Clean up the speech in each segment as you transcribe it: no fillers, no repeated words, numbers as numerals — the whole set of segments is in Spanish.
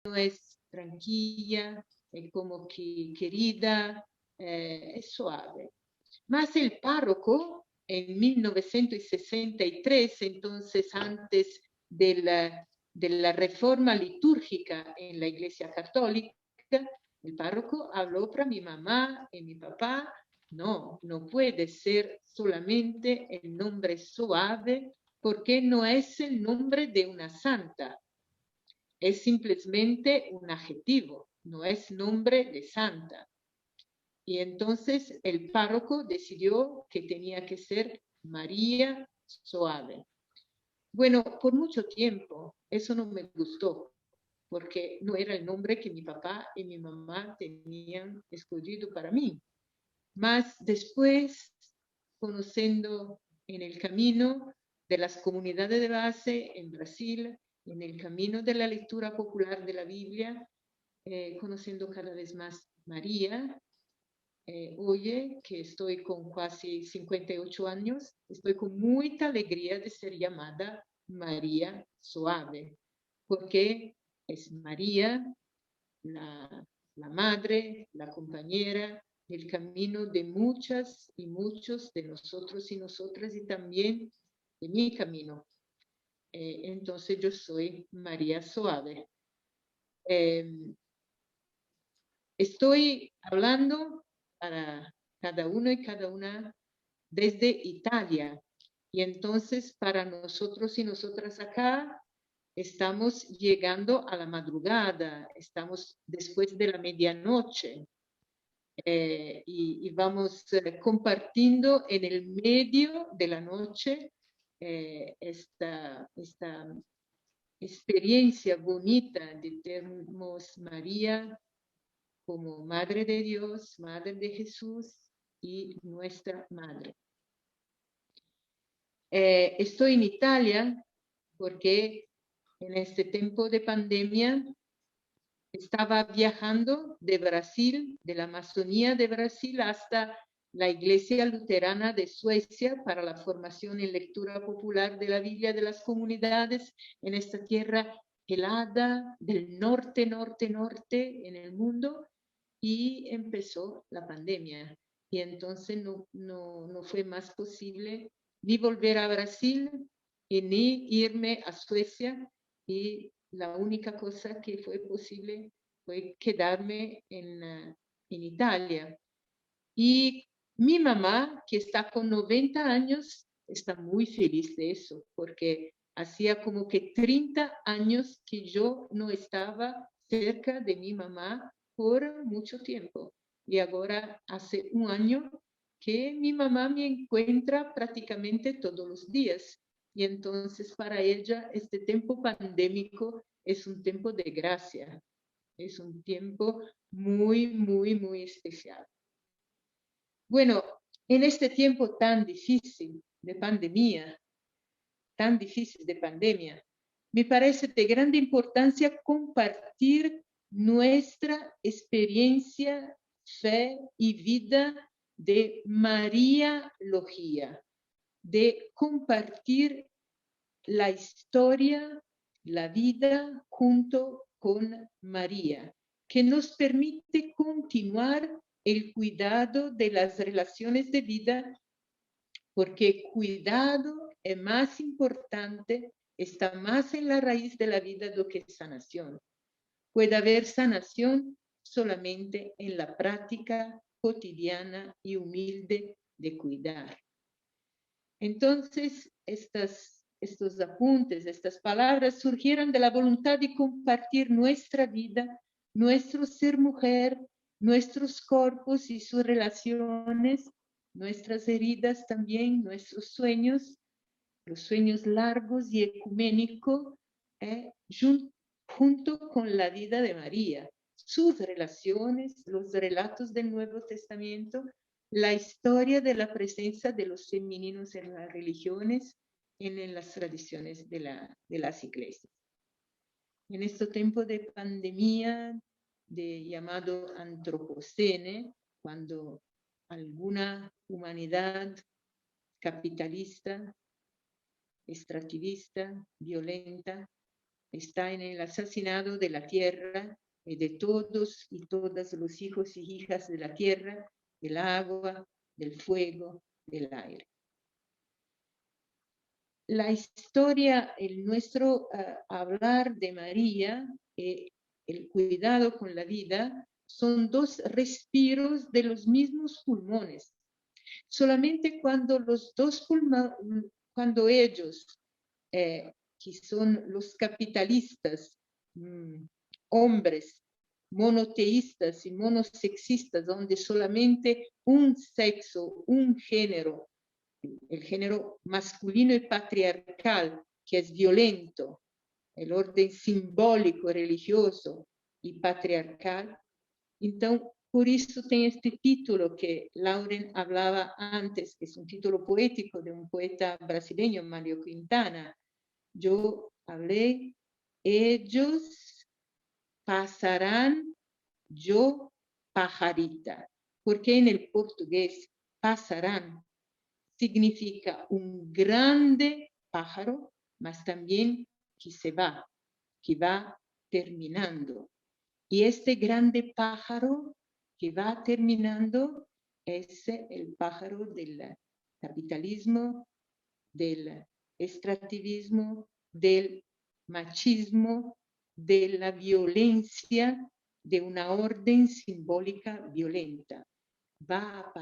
es tranquila, es como que querida, es suave. Mas el párroco, en 1963, entonces antes de la reforma litúrgica en la Iglesia Católica, el párroco habló para mi mamá y mi papá: no, no puede ser solamente el nombre suave, porque no es el nombre de una santa, es simplemente un adjetivo, no es nombre de santa. Y entonces el párroco decidió que tenía que ser María Suave. Bueno, por mucho tiempo eso no me gustó, porque no era el nombre que mi papá y mi mamá tenían escogido para mí. Mas después, conociendo en el camino de las comunidades de base en Brasil, en el camino de la lectura popular de la Biblia, conociendo cada vez más María, hoy que estoy con casi 58 años, estoy con mucha alegría de ser llamada María Suave, porque es María, la madre, la compañera, el camino de muchas y muchos de nosotros y nosotras, y también de mi camino. Entonces yo soy María Suave. Estoy hablando para cada uno y cada una desde Italia. Y entonces para nosotros y nosotras acá estamos llegando a la madrugada, estamos después de la medianoche, y vamos compartiendo en el medio de la noche esta experiencia bonita de tenernos María como Madre de Dios, Madre de Jesús y nuestra Madre. Estoy en Italia porque en este tiempo de pandemia estaba viajando de Brasil, de la Amazonía de Brasil, hasta la Iglesia Luterana de Suecia para la formación en lectura popular de la Biblia de las comunidades en esta tierra helada del norte, norte, norte en el mundo, y empezó la pandemia. Y entonces no fue más posible ni volver a Brasil y ni irme a Suecia, y la única cosa que fue posible fue quedarme en Italia. Y mi mamá, que está con 90 años, está muy feliz de eso, porque hacía como que 30 años que yo no estaba cerca de mi mamá por mucho tiempo. Y ahora hace un año que mi mamá me encuentra prácticamente todos los días. Y entonces para ella este tiempo pandémico es un tiempo de gracia, es un tiempo muy, muy, muy especial. Bueno, en este tiempo tan difícil de pandemia, tan difícil de pandemia, me parece de grande importancia compartir nuestra experiencia, fe y vida de Mariología, de compartir la historia, la vida junto con María, que nos permite continuar el cuidado de las relaciones de vida, porque cuidado es más importante, está más en la raíz de la vida do que sanación. Puede haber sanación solamente en la práctica cotidiana y humilde de cuidar. Entonces, estos apuntes, estas palabras surgieron de la voluntad de compartir nuestra vida, nuestro ser mujer, nuestros cuerpos y sus relaciones, nuestras heridas también, nuestros sueños, los sueños largos y ecuménicos, junto con la vida de María, sus relaciones, los relatos del Nuevo Testamento, la historia de la presencia de los femeninos en las religiones, en las tradiciones de las iglesias. En este tiempo de pandemia, de llamado antropocene, cuando alguna humanidad capitalista, extractivista, violenta, está en el asesinato de la tierra y de todos y todas los hijos y hijas de la tierra, del agua, del fuego, del aire. La historia, el nuestro hablar de María, el cuidado con la vida, son dos respiros de los mismos pulmones. Solamente cuando los dos pulmones, cuando ellos, que son los capitalistas, hombres monoteístas y monosexistas, donde solamente un sexo, un género, el género masculino y patriarcal, que es violento, el orden simbólico, religioso y patriarcal. Entonces, por eso tiene este título que Lauren hablaba antes, que es un título poético de un poeta brasileño, Mario Quintana. Yo hablé, ellos pasarán, yo pajarita, porque en el portugués pasarán significa un grande pájaro, mas también que se va, que va terminando. Y este grande pájaro que va terminando es el pájaro del capitalismo, del extractivismo, del machismo, de la violencia, de una orden simbólica violenta. Va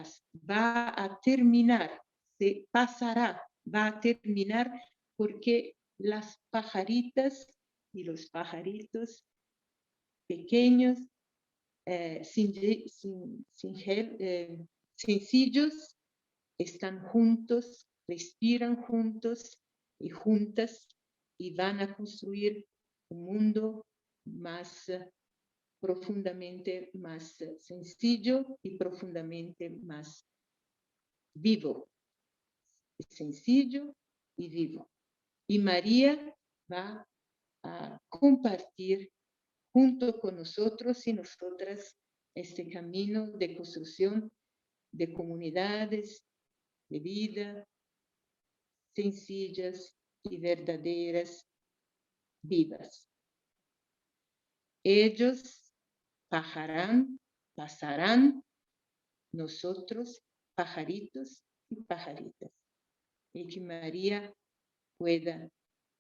a terminar, se pasará, va a terminar porque las pajaritas y los pajaritos pequeños, sencillos, están juntos, respiran juntos y juntas y van a construir un mundo más profundamente más sencillo y profundamente más vivo, sencillo y vivo. Y María va a compartir junto con nosotros y nosotras este camino de construcción de comunidades de vida sencillas y verdaderas, vivas. Ellos pasarán, nosotros, pajaritos y pajaritas. Y que María pueda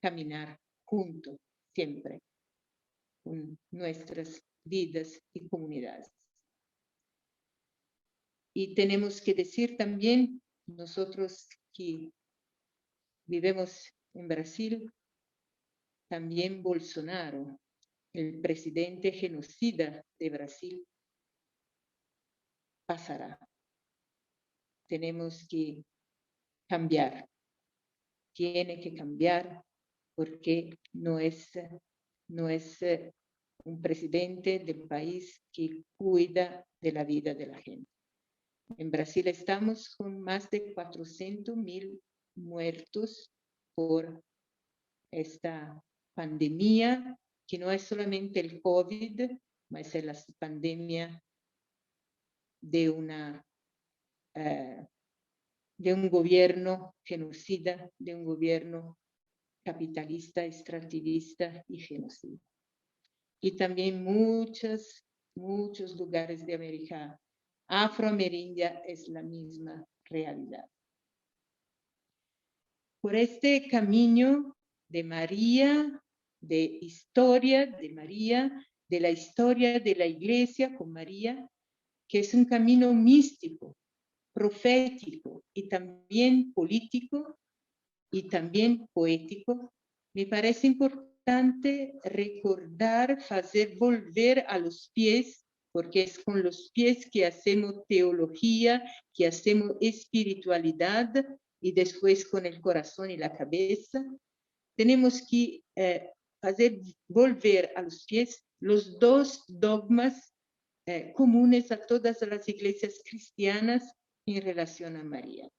caminar junto siempre con nuestras vidas y comunidades. Y tenemos que decir también, nosotros que vivimos en Brasil, también Bolsonaro, el presidente genocida de Brasil, pasará. Tenemos que cambiar. Tiene que cambiar porque no es un presidente del país que cuida de la vida de la gente. En Brasil estamos con más de 400.000 muertos por esta pandemia, que no es solamente el COVID, mas es la pandemia de un gobierno genocida, de un gobierno capitalista, extractivista y genocida. Y también muchos lugares de América afroameríndia es la misma realidad. Por este camino de María, de historia de María, de la historia de la iglesia con María, que es un camino místico, profético y también político y también poético, me parece importante recordar, hacer volver a los pies, porque es con los pies que hacemos teología, que hacemos espiritualidad y después con el corazón y la cabeza. Tenemos que hacer volver a los pies los dos dogmas comunes a todas las iglesias cristianas en relación a María.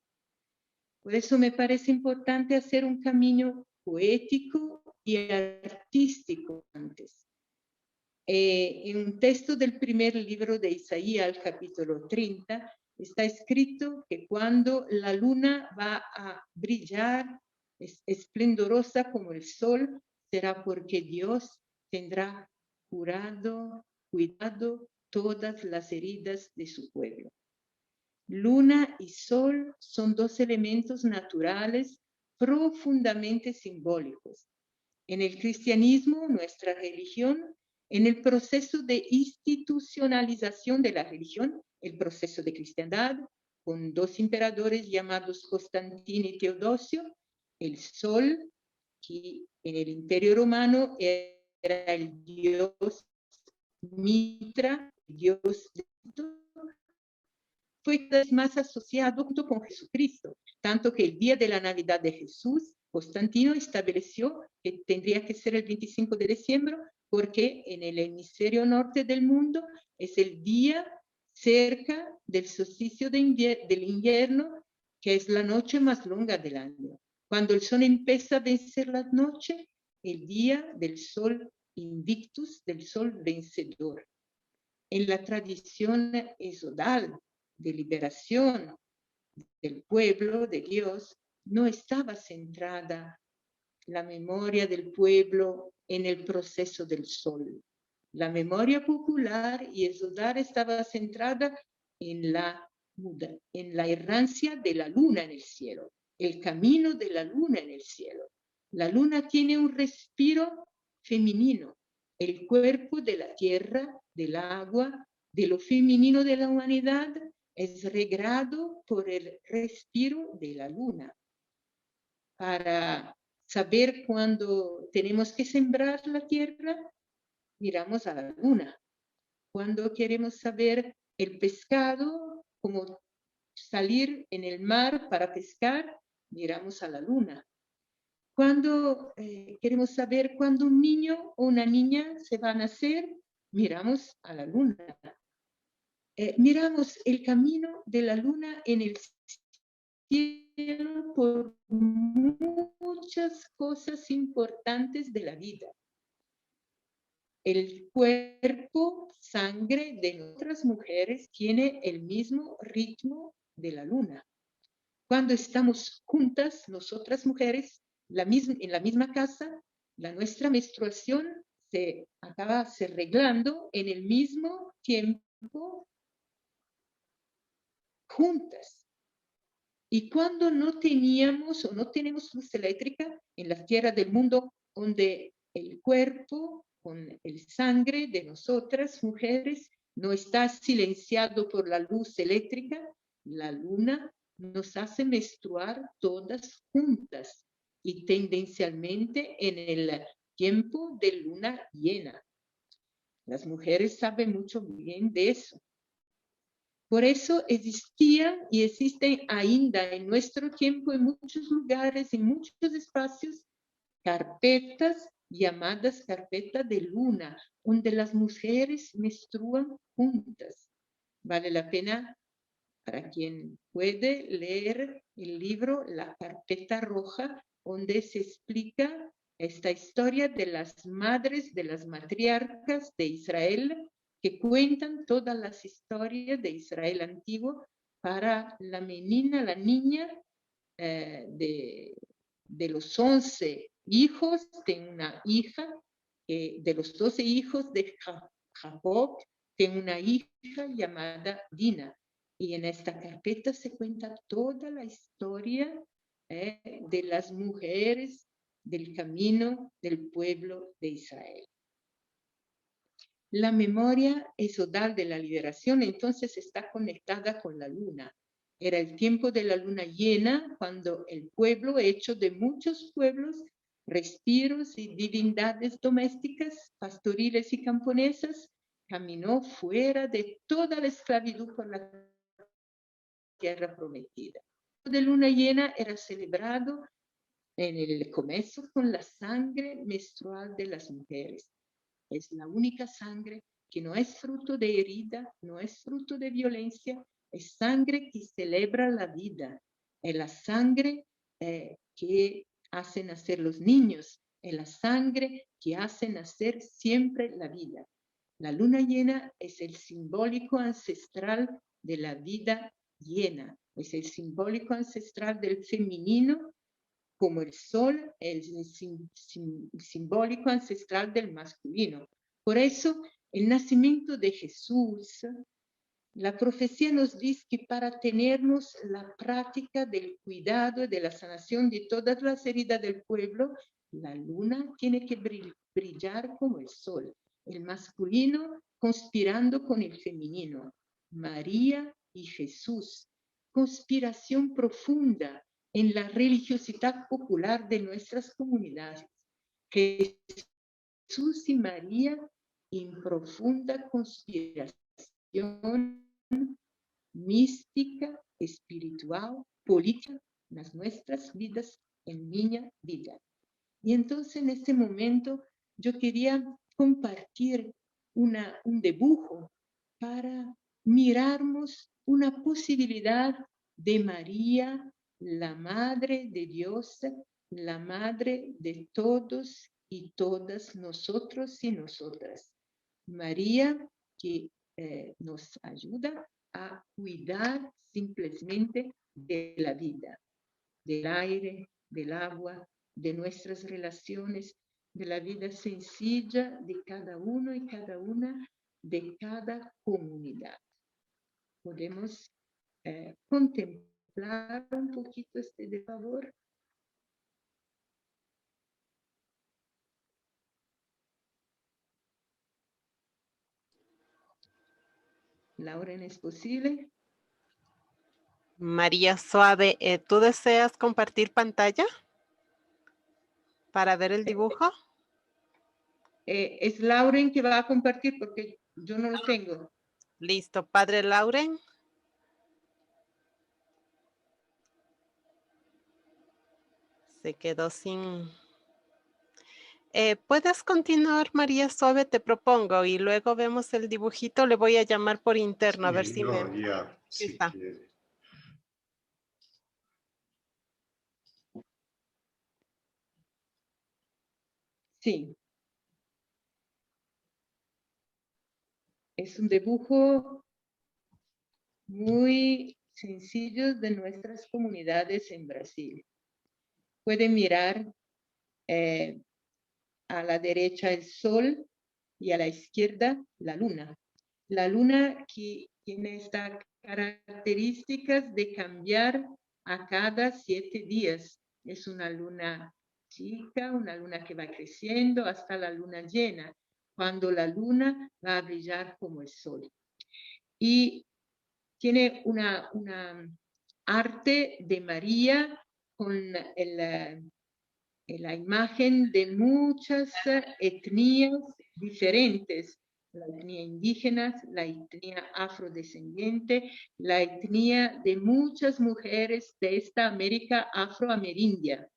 Por eso me parece importante hacer un camino poético y artístico antes. En un texto del primer libro de Isaías, el capítulo 30, está escrito que cuando la luna va a brillar esplendorosa como el sol, será porque Dios tendrá cuidado todas las heridas de su pueblo. Luna y sol son dos elementos naturales profundamente simbólicos. En el cristianismo, nuestra religión, en el proceso de institucionalización de la religión, el proceso de cristiandad, con dos emperadores llamados Constantino y Teodosio, el sol, que en el Imperio Romano era el dios Mitra, el dios de fue cada vez más asociado junto con Jesucristo, tanto que el día de la Navidad de Jesús, Constantino estableció que tendría que ser el 25 de diciembre, porque en el hemisferio norte del mundo es el día cerca del solsticio del invierno, que es la noche más larga del año. Cuando el sol empieza a vencer la noche, el día del sol invictus, del sol vencedor. En la tradición exodal de liberación del pueblo de Dios, no estaba centrada la memoria del pueblo en el proceso del sol. La memoria popular y exodal estaba centrada en la errancia de la luna en el cielo, el camino de la luna en el cielo. La luna tiene un respiro femenino, el cuerpo de la tierra, del agua, de lo femenino de la humanidad, es regrado por el respiro de la luna. Para saber cuándo tenemos que sembrar la tierra, miramos a la luna. Cuando queremos saber el pescado, cómo salir en el mar para pescar, miramos a la luna. Cuando queremos saber cuándo un niño o una niña se va a nacer, miramos a la luna. Miramos el camino de la luna en el cielo por muchas cosas importantes de la vida. El cuerpo, sangre de nuestras mujeres tiene el mismo ritmo de la luna. Cuando estamos juntas, nosotras mujeres, en la misma casa, nuestra menstruación se acaba arreglando en el mismo tiempo juntas. Y cuando no teníamos o no tenemos luz eléctrica en las tierras del mundo, donde el cuerpo con el sangre de nosotras mujeres no está silenciado por la luz eléctrica, la luna nos hace menstruar todas juntas y tendencialmente en el tiempo de luna llena. Las mujeres saben mucho bien de eso. Por eso existían y existen ainda en nuestro tiempo en muchos lugares, en muchos espacios, carpetas llamadas carpeta de luna, donde las mujeres menstruan juntas. Vale la pena para quien puede leer el libro La Carpeta Roja, donde se explica esta historia de las madres, de las matriarcas de Israel, que cuentan todas las historias de Israel antiguo para la menina, la niña de los 11 hijos, tiene una hija, de los 12 hijos de Jacob, tiene una hija llamada Dina. Y en esta carpeta se cuenta toda la historia de las mujeres del camino del pueblo de Israel. La memoria exodal de la liberación entonces está conectada con la luna. Era el tiempo de la luna llena cuando el pueblo, hecho de muchos pueblos, respiros y divindades domésticas, pastoriles y camponesas, caminó fuera de toda la esclavitud por la tierra prometida. De luna llena era celebrado en el comienzo con la sangre menstrual de las mujeres. Es la única sangre que no es fruto de herida, no es fruto de violencia, es sangre que celebra la vida, es la sangre que hace nacer los niños, es la sangre que hace nacer siempre la vida. La luna llena es el simbólico ancestral de la vida llena, es el simbólico ancestral del femenino como el sol, el simbólico ancestral del masculino. Por eso, el nacimiento de Jesús, la profecía nos dice que para tenernos la práctica del cuidado y de la sanación de todas las heridas del pueblo, la luna tiene que brillar como el sol, el masculino conspirando con el femenino. María y Jesús, conspiración profunda en la religiosidad popular de nuestras comunidades. Jesús y María en profunda conspiración mística, espiritual, política, en las nuestras vidas, en mi vida. Y entonces en este momento yo quería compartir un dibujo para mirarnos una posibilidad de María, la Madre de Dios, la Madre de todos y todas nosotros y nosotras. María que nos ayuda a cuidar simplemente de la vida, del aire, del agua, de nuestras relaciones, de la vida sencilla de cada uno y cada una, de cada comunidad. Podemos contemplar un poquito de favor. Lauren, ¿es posible? María Suave, ¿tú deseas compartir pantalla para ver el dibujo? Es Lauren que va a compartir porque yo no lo tengo. Listo, Padre Lauren. Se quedó sin... ¿puedes continuar, María Suave? Te propongo y luego vemos el dibujito. Le voy a llamar por interno a ver si me... Ya, si está. quiere. Sí. Es un dibujo muy sencillo de nuestras comunidades en Brasil. Pueden mirar a la derecha el sol y a la izquierda la luna. La luna que tiene estas características de cambiar a cada 7 días. Es una luna chica, una luna que va creciendo hasta la luna llena, cuando la luna va a brillar como el sol. Y tiene una arte de María con la imagen de muchas etnias diferentes, la etnia indígena, la etnia afrodescendiente, la etnia de muchas mujeres de esta América afroamerindia.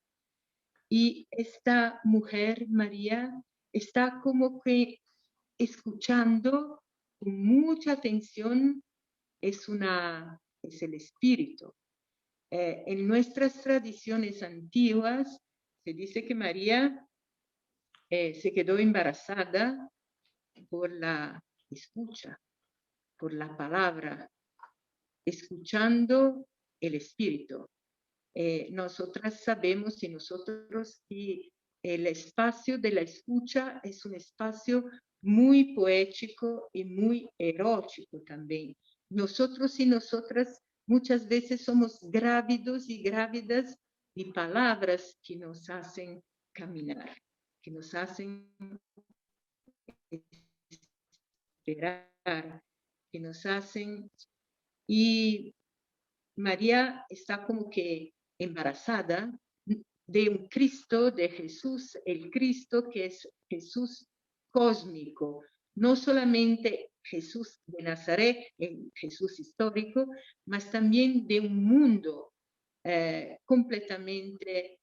Y esta mujer, María, está como que escuchando con mucha atención, es el espíritu. En nuestras tradiciones antiguas se dice que María se quedó embarazada por la escucha, por la palabra, escuchando el espíritu. Nosotras sabemos y nosotros que el espacio de la escucha es un espacio muy poético y muy erótico también. Nosotros y nosotras muchas veces somos grávidos y grávidas de palabras que nos hacen caminar, que nos hacen esperar, que nos hacen... Y María está como que embarazada de un Cristo, de Jesús, el Cristo que es Jesús cósmico, no solamente Jesús de Nazaret, el Jesús histórico, mas también de un mundo completamente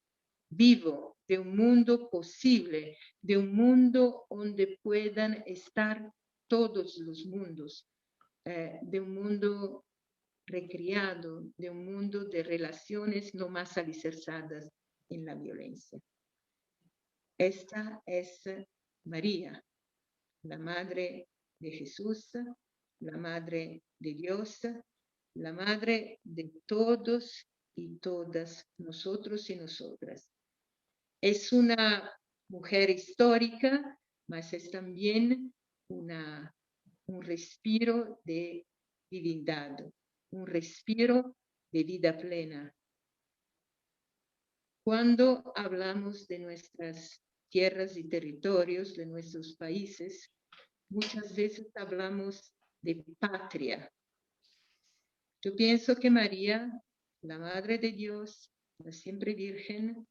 vivo, de un mundo posible, de un mundo donde puedan estar todos los mundos, de un mundo recriado, de un mundo de relaciones no más alicerzadas en la violencia. Esta es María, la Madre de Jesús, la Madre de Dios, la Madre de todos y todas nosotros y nosotras. Es una mujer histórica, mas es también un respiro de divinidad, un respiro de vida plena. Cuando hablamos de nuestras tierras y territorios, de nuestros países, muchas veces hablamos de patria. Yo pienso que María, la Madre de Dios, la siempre Virgen,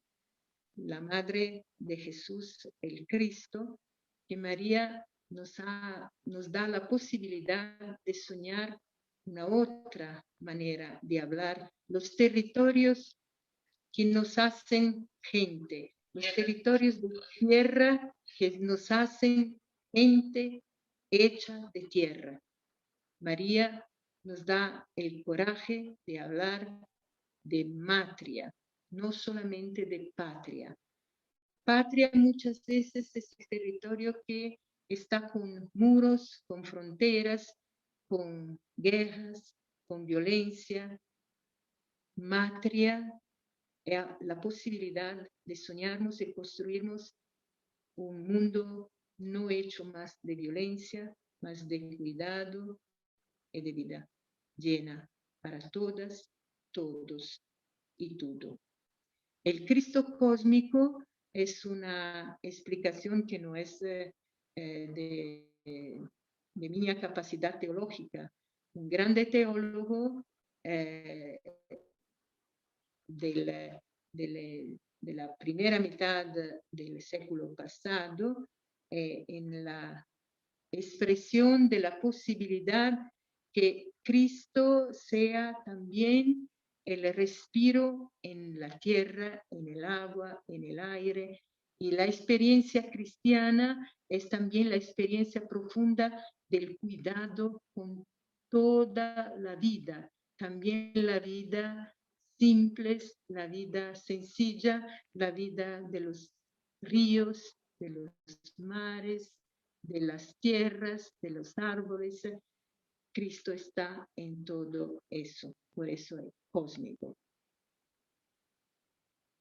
la Madre de Jesús, el Cristo, que María nos da la posibilidad de soñar una otra manera de hablar, los territorios que nos hacen gente, los territorios de tierra que nos hacen gente hecha de tierra. María nos da el coraje de hablar de matria, no solamente de patria. Patria muchas veces es el territorio que está con muros, con fronteras, con guerras, con violencia. Matria es la posibilidad de soñarnos y construirnos un mundo no hecho más de violencia, más de cuidado y de vida llena para todas, todos y todo. El Cristo cósmico es una explicación que no es de mi capacidad teológica. Un grande teólogo de la primera mitad del século pasado, en la expresión de la posibilidad que Cristo sea también el respiro en la tierra, en el agua, en el aire. Y la experiencia cristiana es también la experiencia profunda del cuidado con toda la vida, también la vida simple, la vida sencilla, la vida de los ríos, de los mares, de las tierras, de los árboles. Cristo está en todo eso, por eso es cósmico.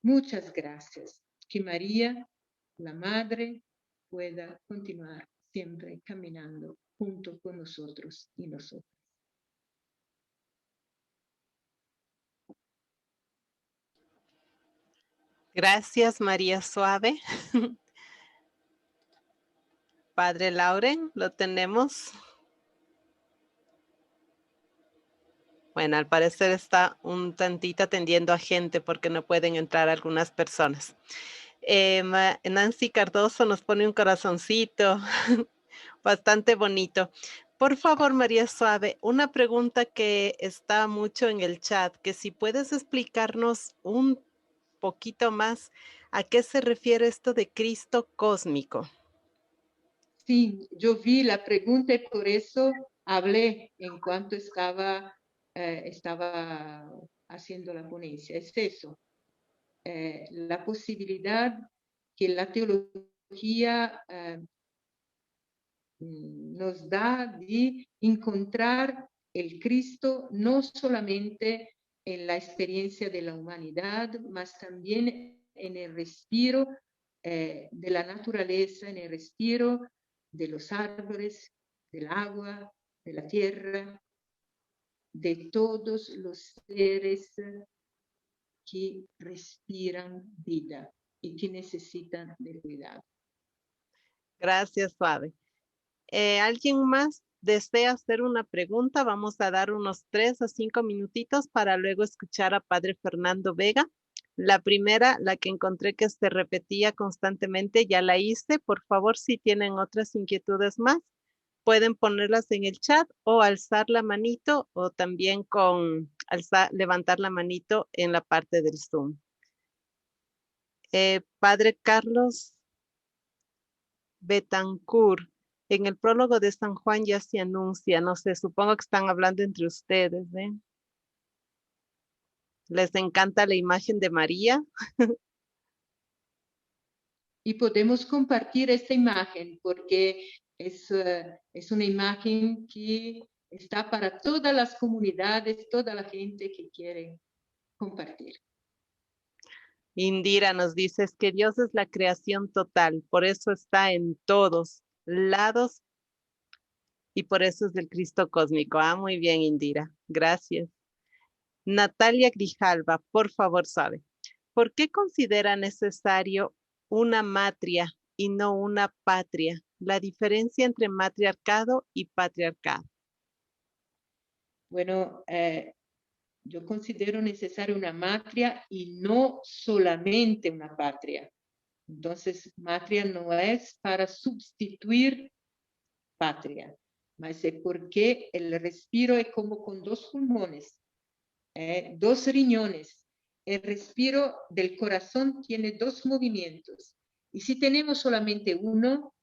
Muchas gracias. Que María, la Madre, pueda continuar siempre caminando junto con nosotros y nosotras. Gracias, María Suave. Padre Lauren, ¿lo tenemos? Bueno, al parecer está un tantito atendiendo a gente porque no pueden entrar algunas personas. Nancy Cardoso nos pone un corazoncito bastante bonito. Por favor, María Suave, una pregunta que está mucho en el chat, que si puedes explicarnos un poquito más a qué se refiere esto de Cristo cósmico. Sí, yo vi la pregunta y por eso hablé en cuanto estaba haciendo la ponencia. Es eso, la posibilidad que la teología nos da de encontrar el Cristo no solamente en la experiencia de la humanidad, mas también en el respiro de la naturaleza, en el respiro de los árboles, del agua, de la tierra, de todos los seres que respiran vida y que necesitan de cuidado. Gracias, Suave. ¿Alguien más desea hacer una pregunta? Vamos a dar unos 3 a 5 minutitos para luego escuchar a Padre Fernando Vega. La primera, la que encontré que se repetía constantemente, ya la hice. Por favor, si tienen otras inquietudes más, pueden ponerlas en el chat o alzar la manito o también levantar la manito en la parte del Zoom. Padre Carlos Betancourt, en el prólogo de San Juan ya se anuncia, no sé, supongo que están hablando entre ustedes, ¿eh? ¿Les encanta la imagen de María? Y podemos compartir esta imagen porque es una imagen que está para todas las comunidades, toda la gente que quiere compartir. Indira nos dice es que Dios es la creación total, por eso está en todos lados y por eso es del Cristo cósmico. Ah, muy bien, Indira. Gracias. Natalia Grijalva, por favor, sabe, ¿por qué considera necesario una matria y no una patria? La diferencia entre matriarcado y patriarcado. Bueno, yo considero necesaria una matria y no solamente una patria. Entonces, matria no es para sustituir patria, mas es porque el respiro es como con dos pulmones, dos riñones. El respiro del corazón tiene dos movimientos. Y si tenemos solamente uno,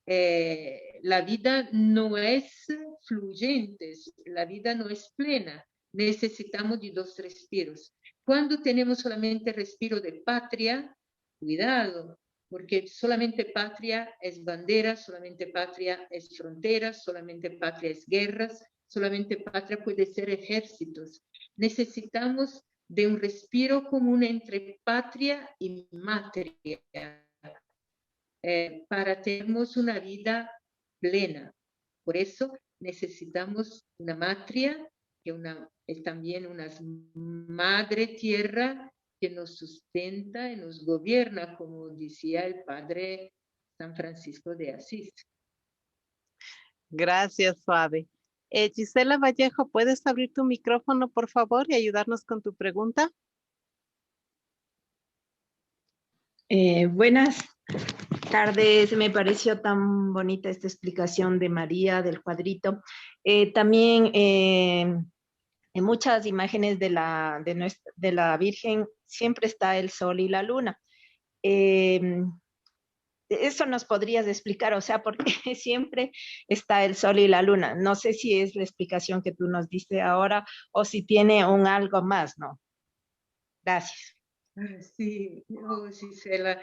la vida no es fluyente, la vida no es plena. Necesitamos de dos respiros. Cuando tenemos solamente respiro de patria, cuidado, porque solamente patria es bandera, solamente patria es frontera, solamente patria es guerras, solamente patria puede ser ejércitos. Necesitamos de un respiro común entre patria y matria. Para tener una vida plena. Por eso necesitamos una matria, que es también una madre tierra que nos sustenta y nos gobierna, como decía el padre San Francisco de Asís. Gracias, Suave. Gisela Vallejo, ¿puedes abrir tu micrófono, por favor, y ayudarnos con tu pregunta? Buenas tardes, me pareció tan bonita esta explicación de María, del cuadrito. También en muchas imágenes de la Virgen siempre está el sol y la luna. Eso nos podrías explicar, o sea, ¿por qué siempre está el sol y la luna? No sé si es la explicación que tú nos diste ahora o si tiene un algo más, ¿no? Gracias. Sí, Gisela,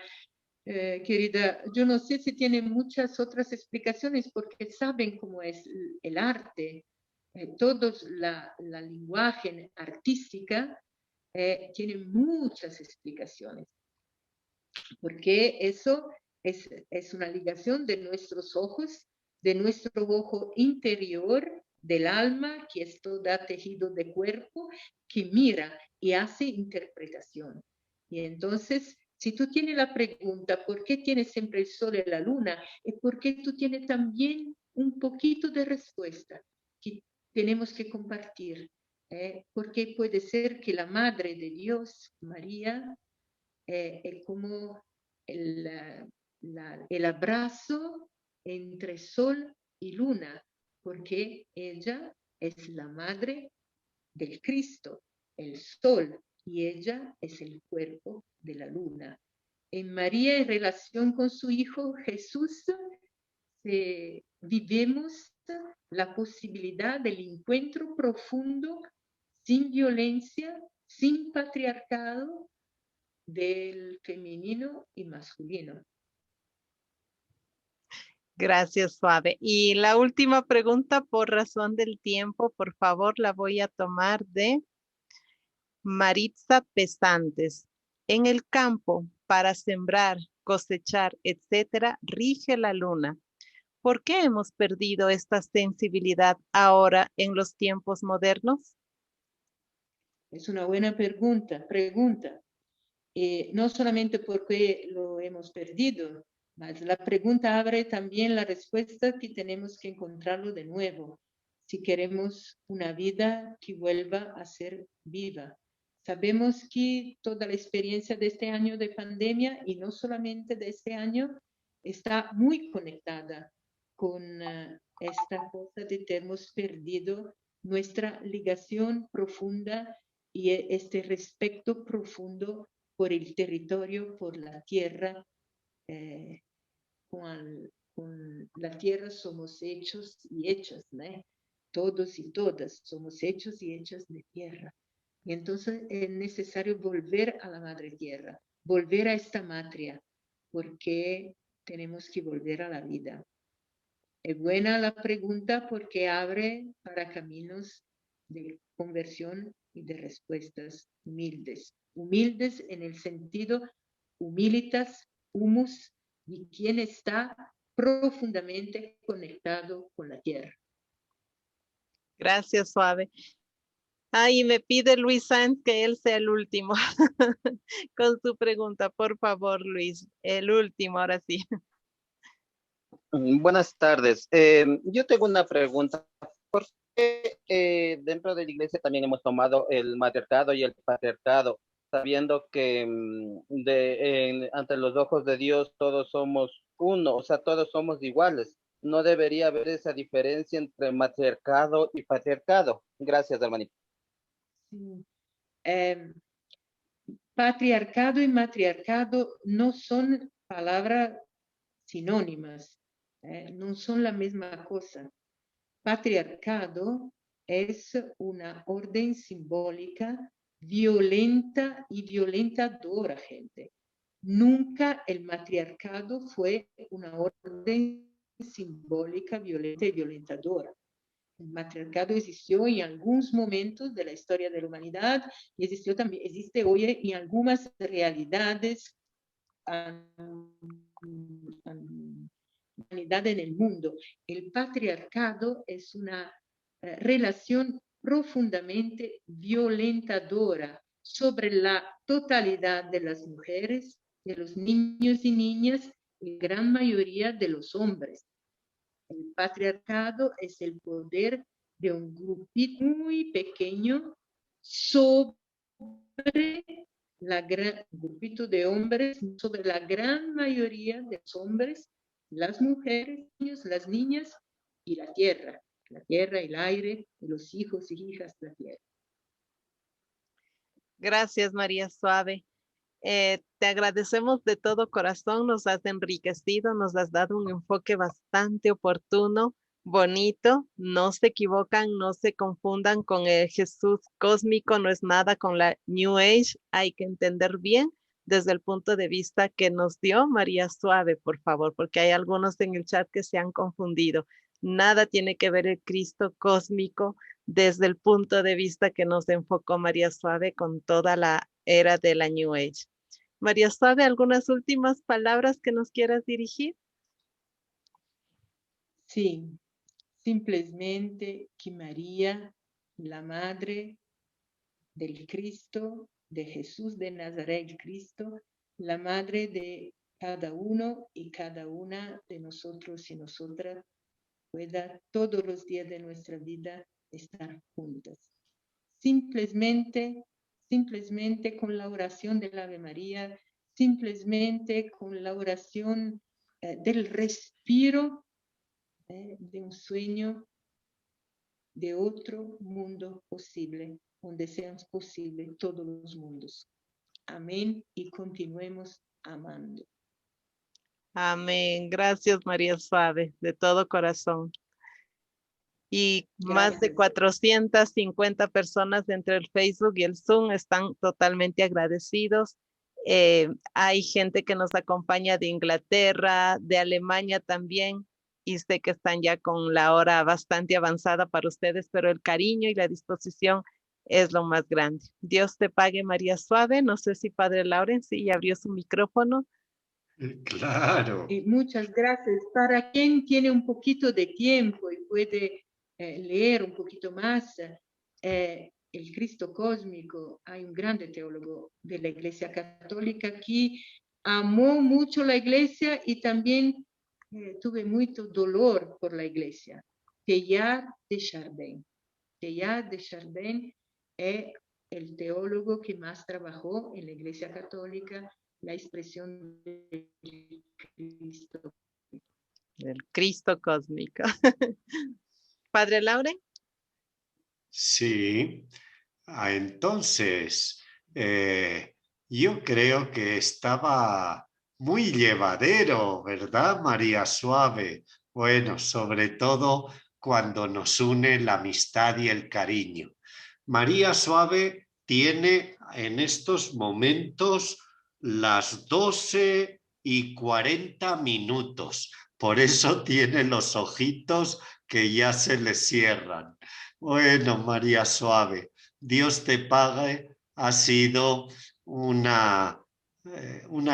querida, yo no sé si tiene muchas otras explicaciones porque saben cómo es el arte. Todos la lenguaje artística tiene muchas explicaciones, porque eso es una ligación de nuestros ojos, de nuestro ojo interior, del alma, que es toda tejido de cuerpo, que mira y hace interpretación. Y entonces, si tú tienes la pregunta, ¿por qué tienes siempre el sol y la luna? Es porque tú tienes también un poquito de respuesta que tenemos que compartir. Porque puede ser que la Madre de Dios, María, es como el, el abrazo entre sol y luna, porque ella es la madre del Cristo, el sol, y ella es el cuerpo de la luna. En María, en relación con su Hijo Jesús, vivimos la posibilidad del encuentro profundo, sin violencia, sin patriarcado, del femenino y masculino. Gracias, Suave. Y la última pregunta, por razón del tiempo, por favor, la voy a tomar de Maritza Pesantes. En el campo, para sembrar, cosechar, etcétera, rige la luna. ¿Por qué hemos perdido esta sensibilidad ahora en los tiempos modernos? Es una buena pregunta. No solamente porque lo hemos perdido, mas la pregunta abre también la respuesta que tenemos que encontrarlo de nuevo, si queremos una vida que vuelva a ser viva. Sabemos que toda la experiencia de este año de pandemia, y no solamente de este año, está muy conectada con esta cosa de que hemos perdido nuestra ligación profunda y este respeto profundo por el territorio, por la tierra. Con la tierra somos hechos y hechas, ¿no? Todos y todas somos hechos y hechas de tierra. Y entonces es necesario volver a la madre tierra, volver a esta matria, porque tenemos que volver a la vida. Es buena la pregunta porque abre para caminos de conversión y de respuestas humildes. Humildes en el sentido humilitas, humus, y quien está profundamente conectado con la tierra. Gracias, Suave. Y me pide Luis Sáenz que él sea el último con su pregunta. Por favor, Luis, el último, ahora sí. Buenas tardes. Yo tengo una pregunta. ¿Por qué dentro de la iglesia también hemos tomado el matriarcado y el patriarcado, sabiendo que ante los ojos de Dios todos somos uno, o sea, todos somos iguales? No debería haber esa diferencia entre matriarcado y patriarcado. Gracias, hermanito. Sí. Patriarcado y matriarcado no son palabras sinónimas, no son la misma cosa. Patriarcado es una orden simbólica violenta y violentadora, gente. Nunca el matriarcado fue una orden simbólica violenta y violentadora. El matriarcado existió en algunos momentos de la historia de la humanidad y existe hoy en algunas realidades humanidad en el mundo. El patriarcado es una relación profundamente violentadora sobre la totalidad de las mujeres, de los niños y niñas y gran mayoría de los hombres. El patriarcado es el poder de un grupito muy pequeño sobre grupito de hombres, sobre la gran mayoría de los hombres, las mujeres, las niñas y la tierra, el aire, y los hijos y hijas de la tierra. Gracias, María Suave. Te agradecemos de todo corazón, nos has enriquecido, nos has dado un enfoque bastante oportuno, bonito, no se equivocan, no se confundan con el Jesús cósmico, no es nada con la New Age, hay que entender bien desde el punto de vista que nos dio María Suave, por favor, porque hay algunos en el chat que se han confundido. Nada tiene que ver el Cristo cósmico desde el punto de vista que nos enfocó María Suave con toda la era de la New Age. María Suave, ¿algunas últimas palabras que nos quieras dirigir? Sí, simplemente que María, la Madre del Cristo, de Jesús de Nazaret, el Cristo, la Madre de cada uno y cada una de nosotros y nosotras, pueda todos los días de nuestra vida estar juntas. Simplemente con la oración del Ave María, simplemente con la oración del respiro de un sueño de otro mundo posible, donde sean posibles todos los mundos. Amén, y continuemos amando. Amén. Gracias, María Suave, de todo corazón. Y más de Gracias. 450 personas entre el Facebook y el Zoom están totalmente agradecidos. Hay gente que nos acompaña de Inglaterra, de Alemania también, y sé que están ya con la hora bastante avanzada para ustedes, pero el cariño y la disposición es lo más grande. Dios te pague, María Suave. No sé si Padre Lauren sí abrió su micrófono. Claro. Y muchas gracias. Para quien tiene un poquito de tiempo y puede leer un poquito más, el Cristo cósmico, hay un grande teólogo de la Iglesia Católica que amó mucho la Iglesia y también tuve mucho dolor por la Iglesia. Teilhard de Chardin. Teilhard de Chardin es el teólogo que más trabajó en la Iglesia Católica la expresión del Cristo. Del Cristo cósmico. Padre Lauren. Sí. Entonces, yo creo que estaba muy llevadero, ¿verdad, María Suave? Bueno, sobre todo cuando nos une la amistad y el cariño. María Suave tiene en estos momentos las 12:40. Por eso tiene los ojitos que ya se le cierran. Bueno, María Suave, Dios te pague. Ha sido una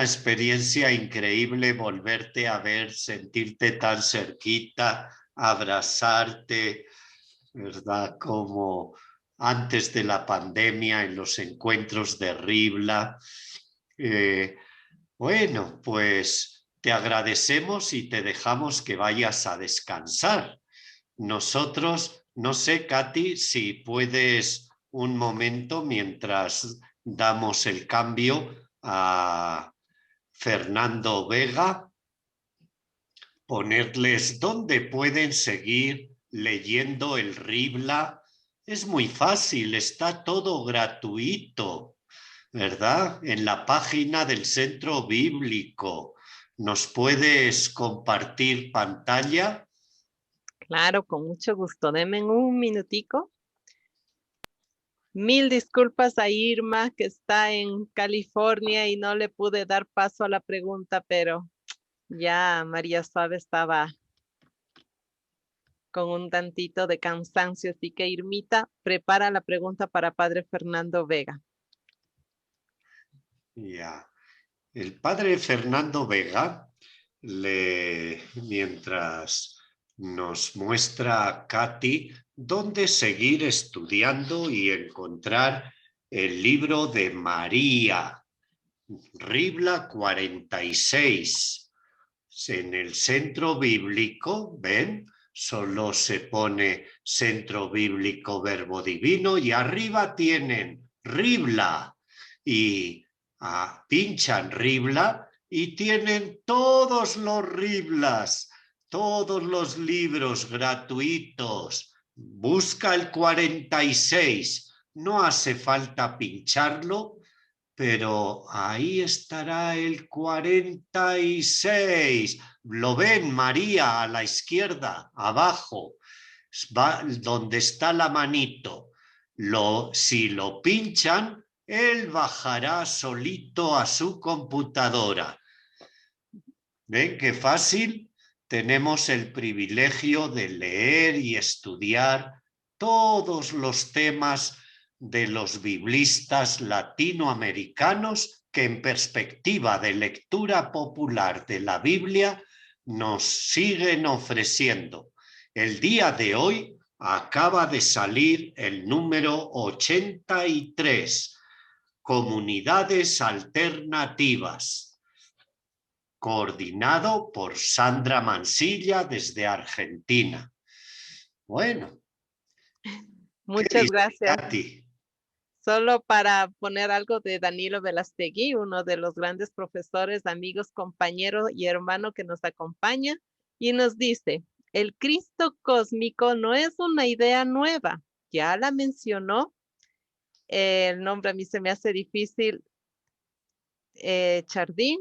experiencia increíble volverte a ver, sentirte tan cerquita, abrazarte, ¿verdad? Como antes de la pandemia en los encuentros de Ribla. Bueno, pues te agradecemos y te dejamos que vayas a descansar. Nosotros, no sé, Katy, si puedes un momento mientras damos el cambio a Fernando Vega, ponerles dónde pueden seguir leyendo el Ribla. Es muy fácil, está todo gratuito, ¿verdad? En la página del Centro Bíblico. ¿Nos puedes compartir pantalla? Claro, con mucho gusto. Denme un minutico. Mil disculpas a Irma, que está en California y no le pude dar paso a la pregunta, pero ya María Suave estaba con un tantito de cansancio, así que Irmita, prepara la pregunta para Padre Fernando Vega. Ya. El padre Fernando Vega, mientras nos muestra a Katy dónde seguir estudiando y encontrar el libro de María, Ribla 46. En el centro bíblico, ¿ven? Solo se pone Centro Bíblico Verbo Divino y arriba tienen Ribla y pinchan Ribla y tienen todos los Riblas, todos los libros gratuitos. Busca el 46, no hace falta pincharlo, pero ahí estará el 46. ¿Lo ven, María, a la izquierda, abajo? Va donde está la manito. Si lo pinchan, él bajará solito a su computadora. ¿Ven qué fácil? Tenemos el privilegio de leer y estudiar todos los temas de los biblistas latinoamericanos que en perspectiva de lectura popular de la Biblia nos siguen ofreciendo. El día de hoy acaba de salir el número 83, Comunidades Alternativas, coordinado por Sandra Mansilla desde Argentina. Bueno. Muchas gracias. Katy? Solo para poner algo de Danilo Velastegui, uno de los grandes profesores, amigos, compañeros y hermano que nos acompaña, y nos dice, el Cristo cósmico no es una idea nueva, ya la mencionó, el nombre a mí se me hace difícil, Chardín,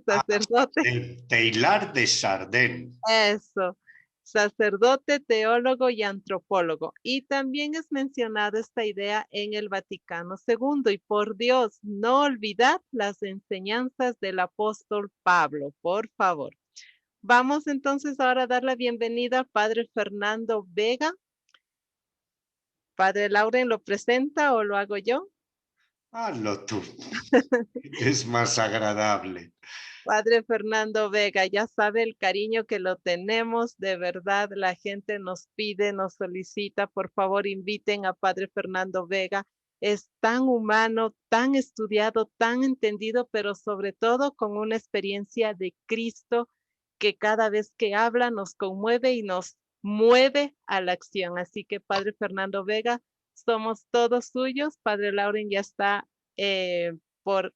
sacerdote. Teilhard de Chardin. Eso, sacerdote, teólogo y antropólogo. Y también es mencionada esta idea en el Vaticano II. Y por Dios, no olvidad las enseñanzas del apóstol Pablo, por favor. Vamos entonces ahora a dar la bienvenida al Padre Fernando Vega. Padre Lauren, ¿lo presenta o lo hago yo? Hazlo tú. Es más agradable. Padre Fernando Vega, ya sabe el cariño que lo tenemos, de verdad la gente nos pide, nos solicita, por favor inviten a Padre Fernando Vega, es tan humano, tan estudiado, tan entendido, pero sobre todo con una experiencia de Cristo que cada vez que habla nos conmueve y nos mueve a la acción. Así que Padre Fernando Vega, somos todos suyos. Padre Lauren ya está por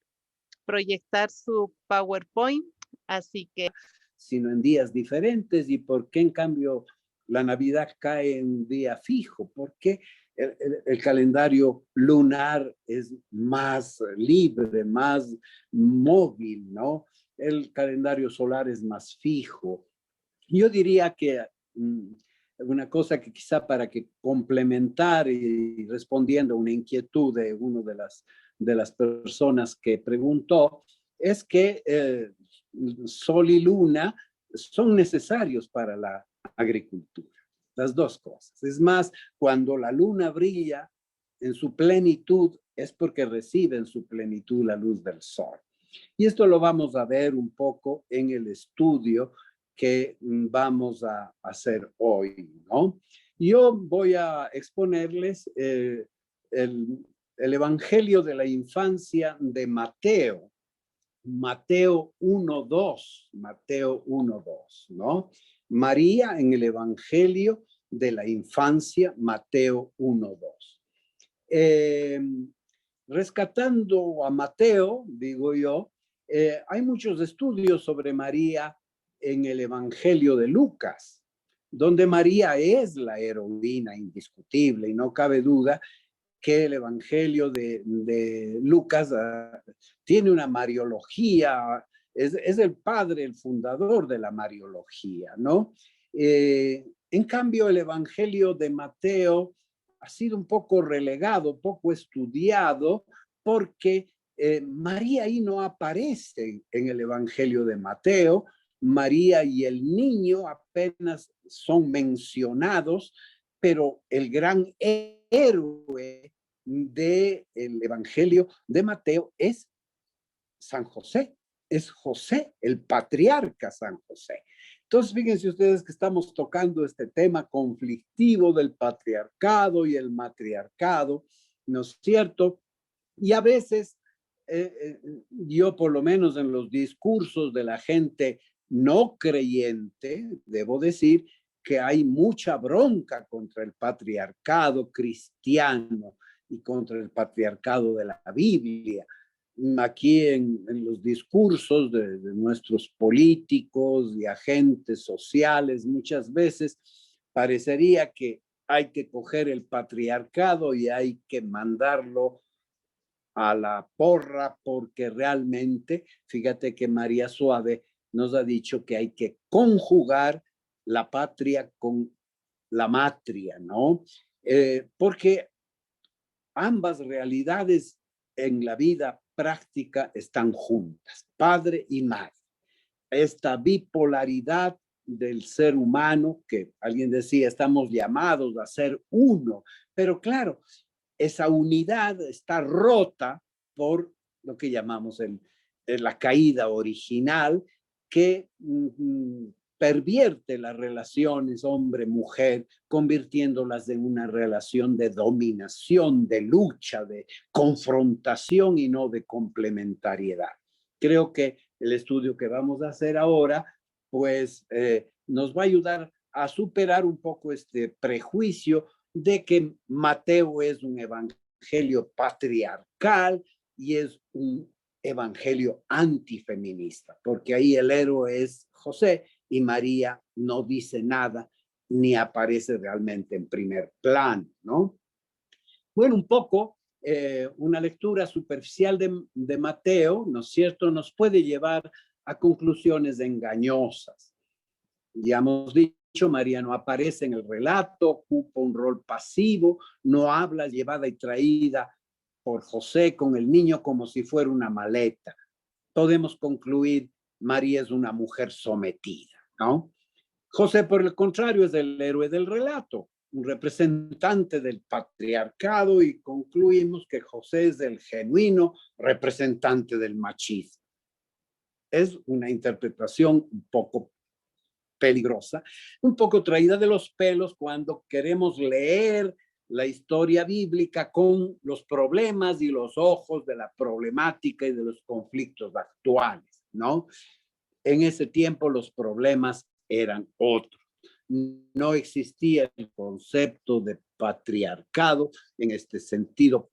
proyectar su PowerPoint, así que... Sino en días diferentes, y por qué en cambio la Navidad cae en un día fijo, porque el calendario lunar es más libre, más móvil, ¿no? El calendario solar es más fijo. Yo diría que una cosa que quizá para que complementar y respondiendo a una inquietud de una de las personas que preguntó, es que Sol y Luna son necesarios para la agricultura, las dos cosas. Es más, cuando la luna brilla, en su plenitud es porque recibe en su plenitud la luz del sol. Y esto lo vamos a ver un poco en el estudio que vamos a hacer hoy, ¿no? Yo voy a exponerles el Evangelio de la infancia de Mateo, Mateo 1:2, Mateo 1:2, ¿no? María en el Evangelio de la infancia, Mateo 1:2. Rescatando a Mateo, digo yo, hay muchos estudios sobre María en el Evangelio de Lucas, donde María es la heroína indiscutible y no cabe duda que el Evangelio de Lucas tiene una mariología, es el padre, el fundador de la mariología, ¿no? En cambio, el Evangelio de Mateo ha sido un poco relegado, poco estudiado, porque María ahí no aparece en el Evangelio de Mateo. María y el niño apenas son mencionados, pero el gran héroe del Evangelio de Mateo es San José, es José, el patriarca San José. Entonces, fíjense ustedes que estamos tocando este tema conflictivo del patriarcado y el matriarcado, ¿no es cierto? Y a veces, yo por lo menos en los discursos de la gente no creyente, debo decir que hay mucha bronca contra el patriarcado cristiano y contra el patriarcado de la Biblia. Aquí en los discursos de nuestros políticos y agentes sociales, muchas veces parecería que hay que coger el patriarcado y hay que mandarlo a la porra, porque realmente, fíjate que María Suave nos ha dicho que hay que conjugar la patria con la matria, ¿no? Porque ambas realidades en la vida práctica están juntas, padre y madre. Esta bipolaridad del ser humano, que alguien decía, estamos llamados a ser uno, pero claro, esa unidad está rota por lo que llamamos la caída original, que pervierte las relaciones hombre-mujer, convirtiéndolas en una relación de dominación, de lucha, de confrontación y no de complementariedad. Creo que el estudio que vamos a hacer ahora, pues nos va a ayudar a superar un poco este prejuicio de que Mateo es un evangelio patriarcal y es un evangelio antifeminista, porque ahí el héroe es José y María no dice nada ni aparece realmente en primer plano, ¿no? Bueno, un poco una lectura superficial de Mateo, ¿no es cierto?, nos puede llevar a conclusiones engañosas. Ya hemos dicho, María no aparece en el relato, ocupa un rol pasivo, no habla, llevada y traída por José con el niño como si fuera una maleta. Podemos concluir, María es una mujer sometida, ¿no? José, por el contrario, es el héroe del relato, un representante del patriarcado, y concluimos que José es el genuino representante del machismo. Es una interpretación un poco peligrosa, un poco traída de los pelos cuando queremos leer la historia bíblica con los problemas y los ojos de la problemática y de los conflictos actuales, ¿no? En ese tiempo los problemas eran otros. No existía el concepto de patriarcado en este sentido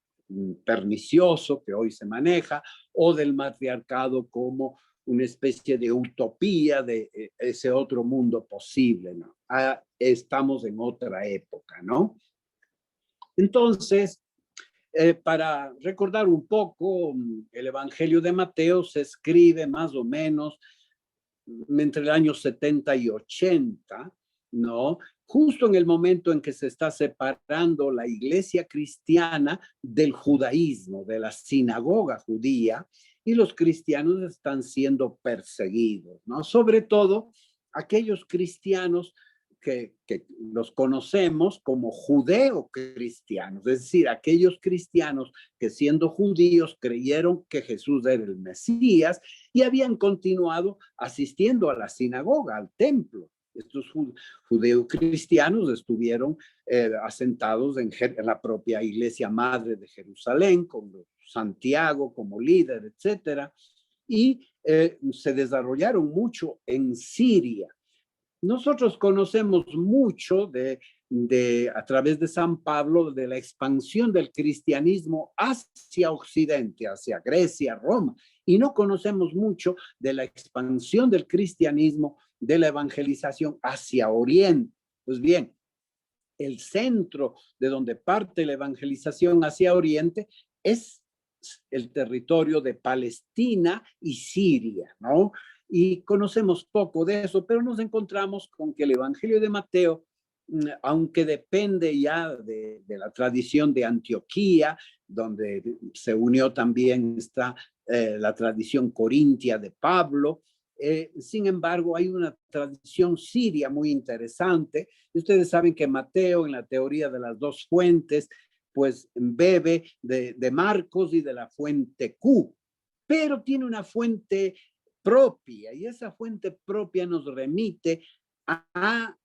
pernicioso que hoy se maneja, o del matriarcado como una especie de utopía de ese otro mundo posible, ¿no? Estamos en otra época, ¿no? Entonces, para recordar un poco, el Evangelio de Mateo se escribe más o menos entre el año 70 y 80, ¿no? Justo en el momento en que se está separando la iglesia cristiana del judaísmo, de la sinagoga judía, y los cristianos están siendo perseguidos, ¿no? Sobre todo aquellos cristianos que los conocemos como judeo-cristianos, es decir, aquellos cristianos que siendo judíos creyeron que Jesús era el Mesías y habían continuado asistiendo a la sinagoga, al templo. Estos judeo-cristianos estuvieron asentados en la propia iglesia madre de Jerusalén, con Santiago como líder, etcétera, y se desarrollaron mucho en Siria. Nosotros conocemos mucho a través de San Pablo, de la expansión del cristianismo hacia Occidente, hacia Grecia, Roma, y no conocemos mucho de la expansión del cristianismo, de la evangelización hacia Oriente. Pues bien, el centro de donde parte la evangelización hacia Oriente es el territorio de Palestina y Siria, ¿no? Y conocemos poco de eso, pero nos encontramos con que el Evangelio de Mateo, aunque depende ya de la tradición de Antioquía, donde se unió también la tradición corintia de Pablo, sin embargo, hay una tradición siria muy interesante. Y ustedes saben que Mateo, en la teoría de las dos fuentes, pues bebe de Marcos y de la fuente Q, pero tiene una fuente propia, y esa fuente propia nos remite a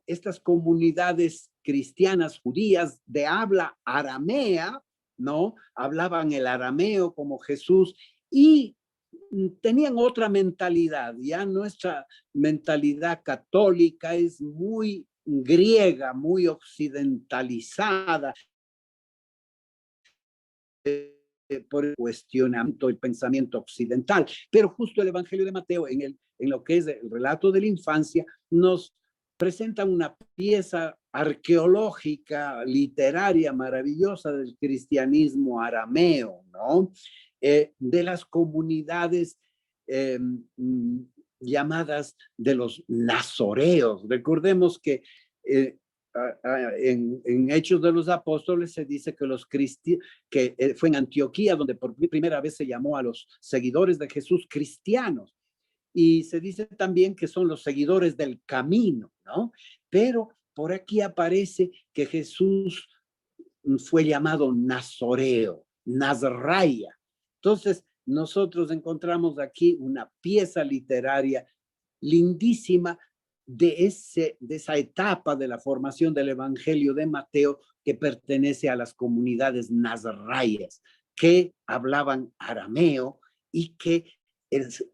estas comunidades cristianas judías de habla aramea, ¿no? Hablaban el arameo como Jesús y tenían otra mentalidad. Ya nuestra mentalidad católica es muy griega, muy occidentalizada, por el cuestionamiento del pensamiento occidental. Pero justo el Evangelio de Mateo, en lo que es el relato de la infancia, nos presenta una pieza arqueológica, literaria, maravillosa del cristianismo arameo, ¿no? De las comunidades llamadas de los nazoreos. Recordemos que en Hechos de los Apóstoles se dice que fue en Antioquía donde por primera vez se llamó a los seguidores de Jesús cristianos. Y se dice también que son los seguidores del camino, ¿no? Pero por aquí aparece que Jesús fue llamado Nazoreo, Nazraya. Entonces, nosotros encontramos aquí una pieza literaria lindísima de esa etapa de la formación del Evangelio de Mateo que pertenece a las comunidades nazrayas que hablaban arameo y que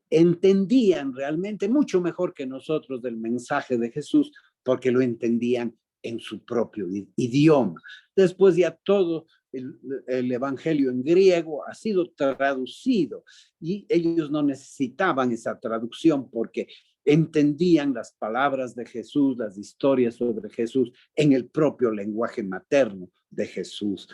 entendían realmente mucho mejor que nosotros del mensaje de Jesús porque lo entendían en su propio idioma. Después ya todo el evangelio en griego ha sido traducido y ellos no necesitaban esa traducción porque entendían las palabras de Jesús, las historias sobre Jesús en el propio lenguaje materno de Jesús.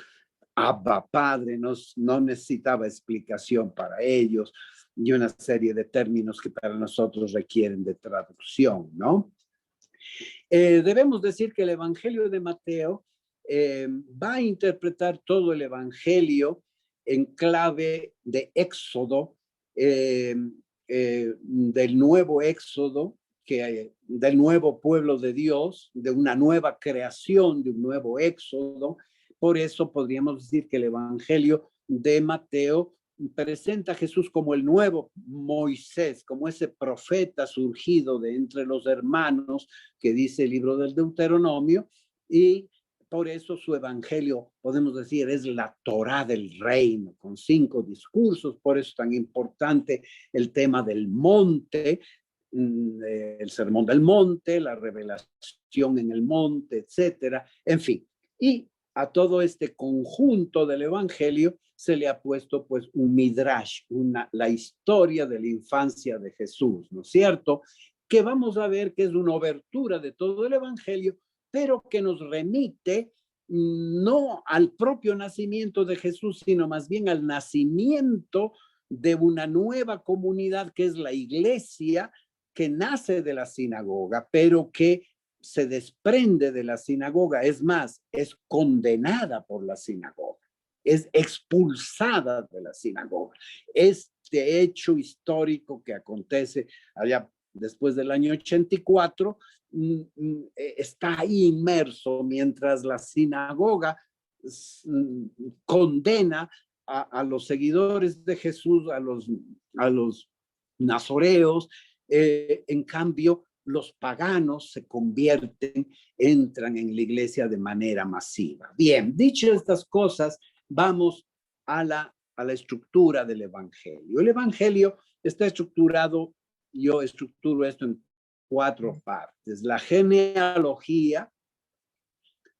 Abba, Padre, no necesitaba explicación para ellos y una serie de términos que para nosotros requieren de traducción, ¿no? Debemos decir que el Evangelio de Mateo va a interpretar todo el Evangelio en clave de Éxodo, del nuevo Éxodo, del nuevo pueblo de Dios, de una nueva creación, de un nuevo Éxodo. Por eso podríamos decir que el Evangelio de Mateo presenta a Jesús como el nuevo Moisés, como ese profeta surgido de entre los hermanos que dice el libro del Deuteronomio, y por eso su evangelio, podemos decir, es la Torá del reino, con 5 discursos. Por eso es tan importante el tema del monte, el sermón del monte, la revelación en el monte, etcétera. En fin, y a todo este conjunto del evangelio se le ha puesto pues un midrash, la historia de la infancia de Jesús, ¿no es cierto? Que vamos a ver que es una obertura de todo el evangelio, pero que nos remite no al propio nacimiento de Jesús, sino más bien al nacimiento de una nueva comunidad que es la iglesia, que nace de la sinagoga, pero que se desprende de la sinagoga. Es más, es condenada por la sinagoga, es expulsada de la sinagoga. Este hecho histórico que acontece allá después del año 84 está ahí inmerso, mientras la sinagoga condena a los seguidores de Jesús, a los nazoreos. En cambio, los paganos se convierten, entran en la iglesia de manera masiva. Bien, dicho estas cosas, vamos a la estructura del evangelio. El evangelio está estructurado, yo estructuro esto en 4 partes. La genealogía,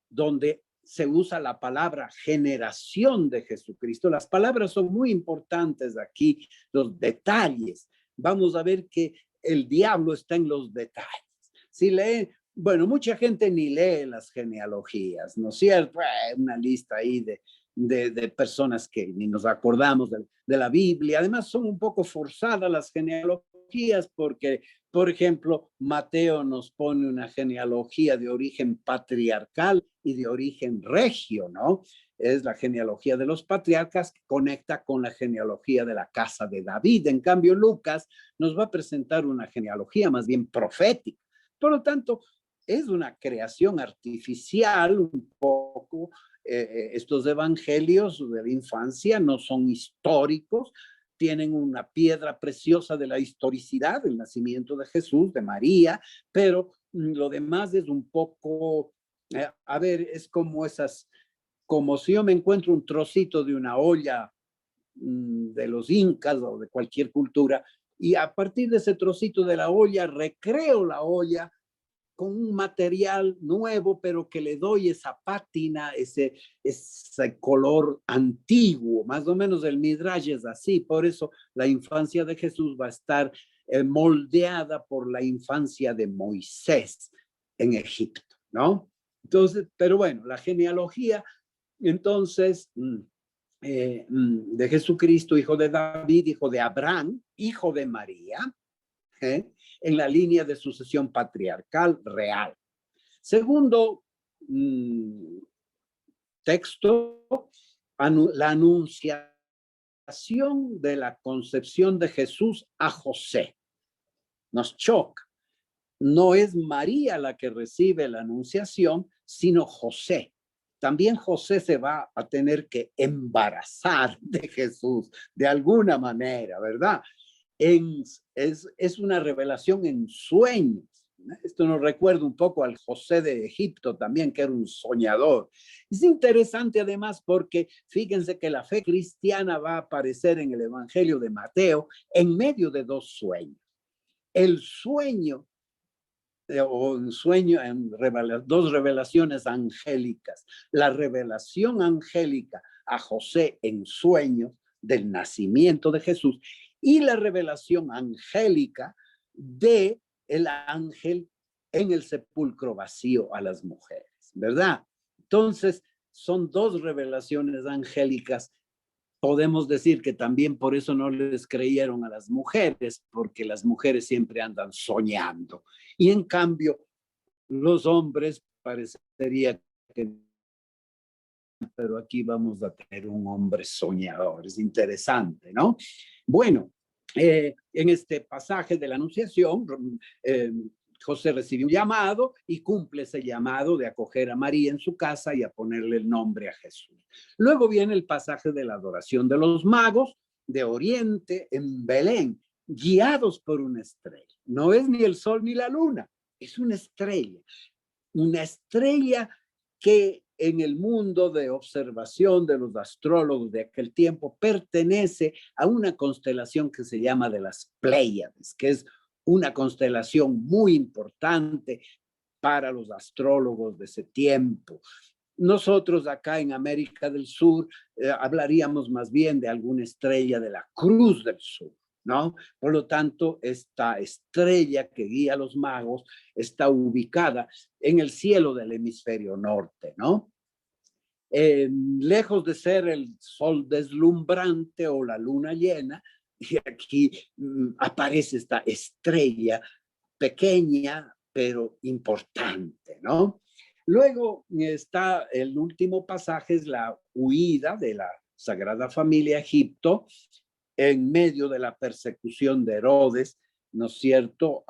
donde se usa la palabra generación de Jesucristo. Las palabras son muy importantes aquí, los detalles. Vamos a ver que el diablo está en los detalles. Si lee, bueno, mucha gente ni lee las genealogías, ¿no es cierto? Una lista ahí de personas que ni nos acordamos de la Biblia. Además, son un poco forzadas las genealogías porque, por ejemplo, Mateo nos pone una genealogía de origen patriarcal y de origen regio, ¿no? Es la genealogía de los patriarcas que conecta con la genealogía de la casa de David. En cambio, Lucas nos va a presentar una genealogía más bien profética. Por lo tanto, es una creación artificial un poco. Estos evangelios de la infancia no son históricos, tienen una piedra preciosa de la historicidad, del nacimiento de Jesús, de María, pero lo demás es un poco, a ver, es como como si yo me encuentro un trocito de una olla de los incas o de cualquier cultura, y a partir de ese trocito de la olla, recreo la olla con un material nuevo, pero que le doy esa pátina, ese color antiguo. Más o menos el Midrash es así. Por eso la infancia de Jesús va a estar moldeada por la infancia de Moisés en Egipto, ¿no? Entonces, pero bueno, la genealogía, entonces, de Jesucristo, hijo de David, hijo de Abraham, hijo de María, en la línea de sucesión patriarcal real. Segundo texto, la anunciación de la concepción de Jesús a José. Nos choca. No es María la que recibe la anunciación, sino José. También José se va a tener que embarazar de Jesús de alguna manera, ¿verdad? Es una revelación en sueños. Esto nos recuerda un poco al José de Egipto también, que era un soñador. Es interesante además porque fíjense que la fe cristiana va a aparecer en el Evangelio de Mateo en medio de 2 sueños. El sueño, o un sueño en 2 revelaciones angélicas. La revelación angélica a José en sueños del nacimiento de Jesús y la revelación angélica de el ángel en el sepulcro vacío a las mujeres, ¿verdad? Entonces, son 2 revelaciones angélicas. Podemos decir que también por eso no les creyeron a las mujeres, porque las mujeres siempre andan soñando. Y en cambio, los hombres parecería que... Pero aquí vamos a tener un hombre soñador. Es interesante, ¿no? Bueno, en este pasaje de la Anunciación, José recibe un llamado y cumple ese llamado de acoger a María en su casa y a ponerle el nombre a Jesús. Luego viene el pasaje de la adoración de los magos de Oriente en Belén, guiados por una estrella. No es ni el sol ni la luna, es una estrella que en el mundo de observación de los astrólogos de aquel tiempo pertenece a una constelación que se llama de las Pléyades, que es una constelación muy importante para los astrólogos de ese tiempo. Nosotros acá en América del Sur hablaríamos más bien de alguna estrella de la Cruz del Sur, ¿no? Por lo tanto, esta estrella que guía a los magos está ubicada en el cielo del hemisferio norte, ¿no? Lejos de ser el sol deslumbrante o la luna llena, y aquí aparece esta estrella pequeña, pero importante, ¿no? Luego está el último pasaje, es la huida de la Sagrada Familia a Egipto en medio de la persecución de Herodes, ¿no es cierto?,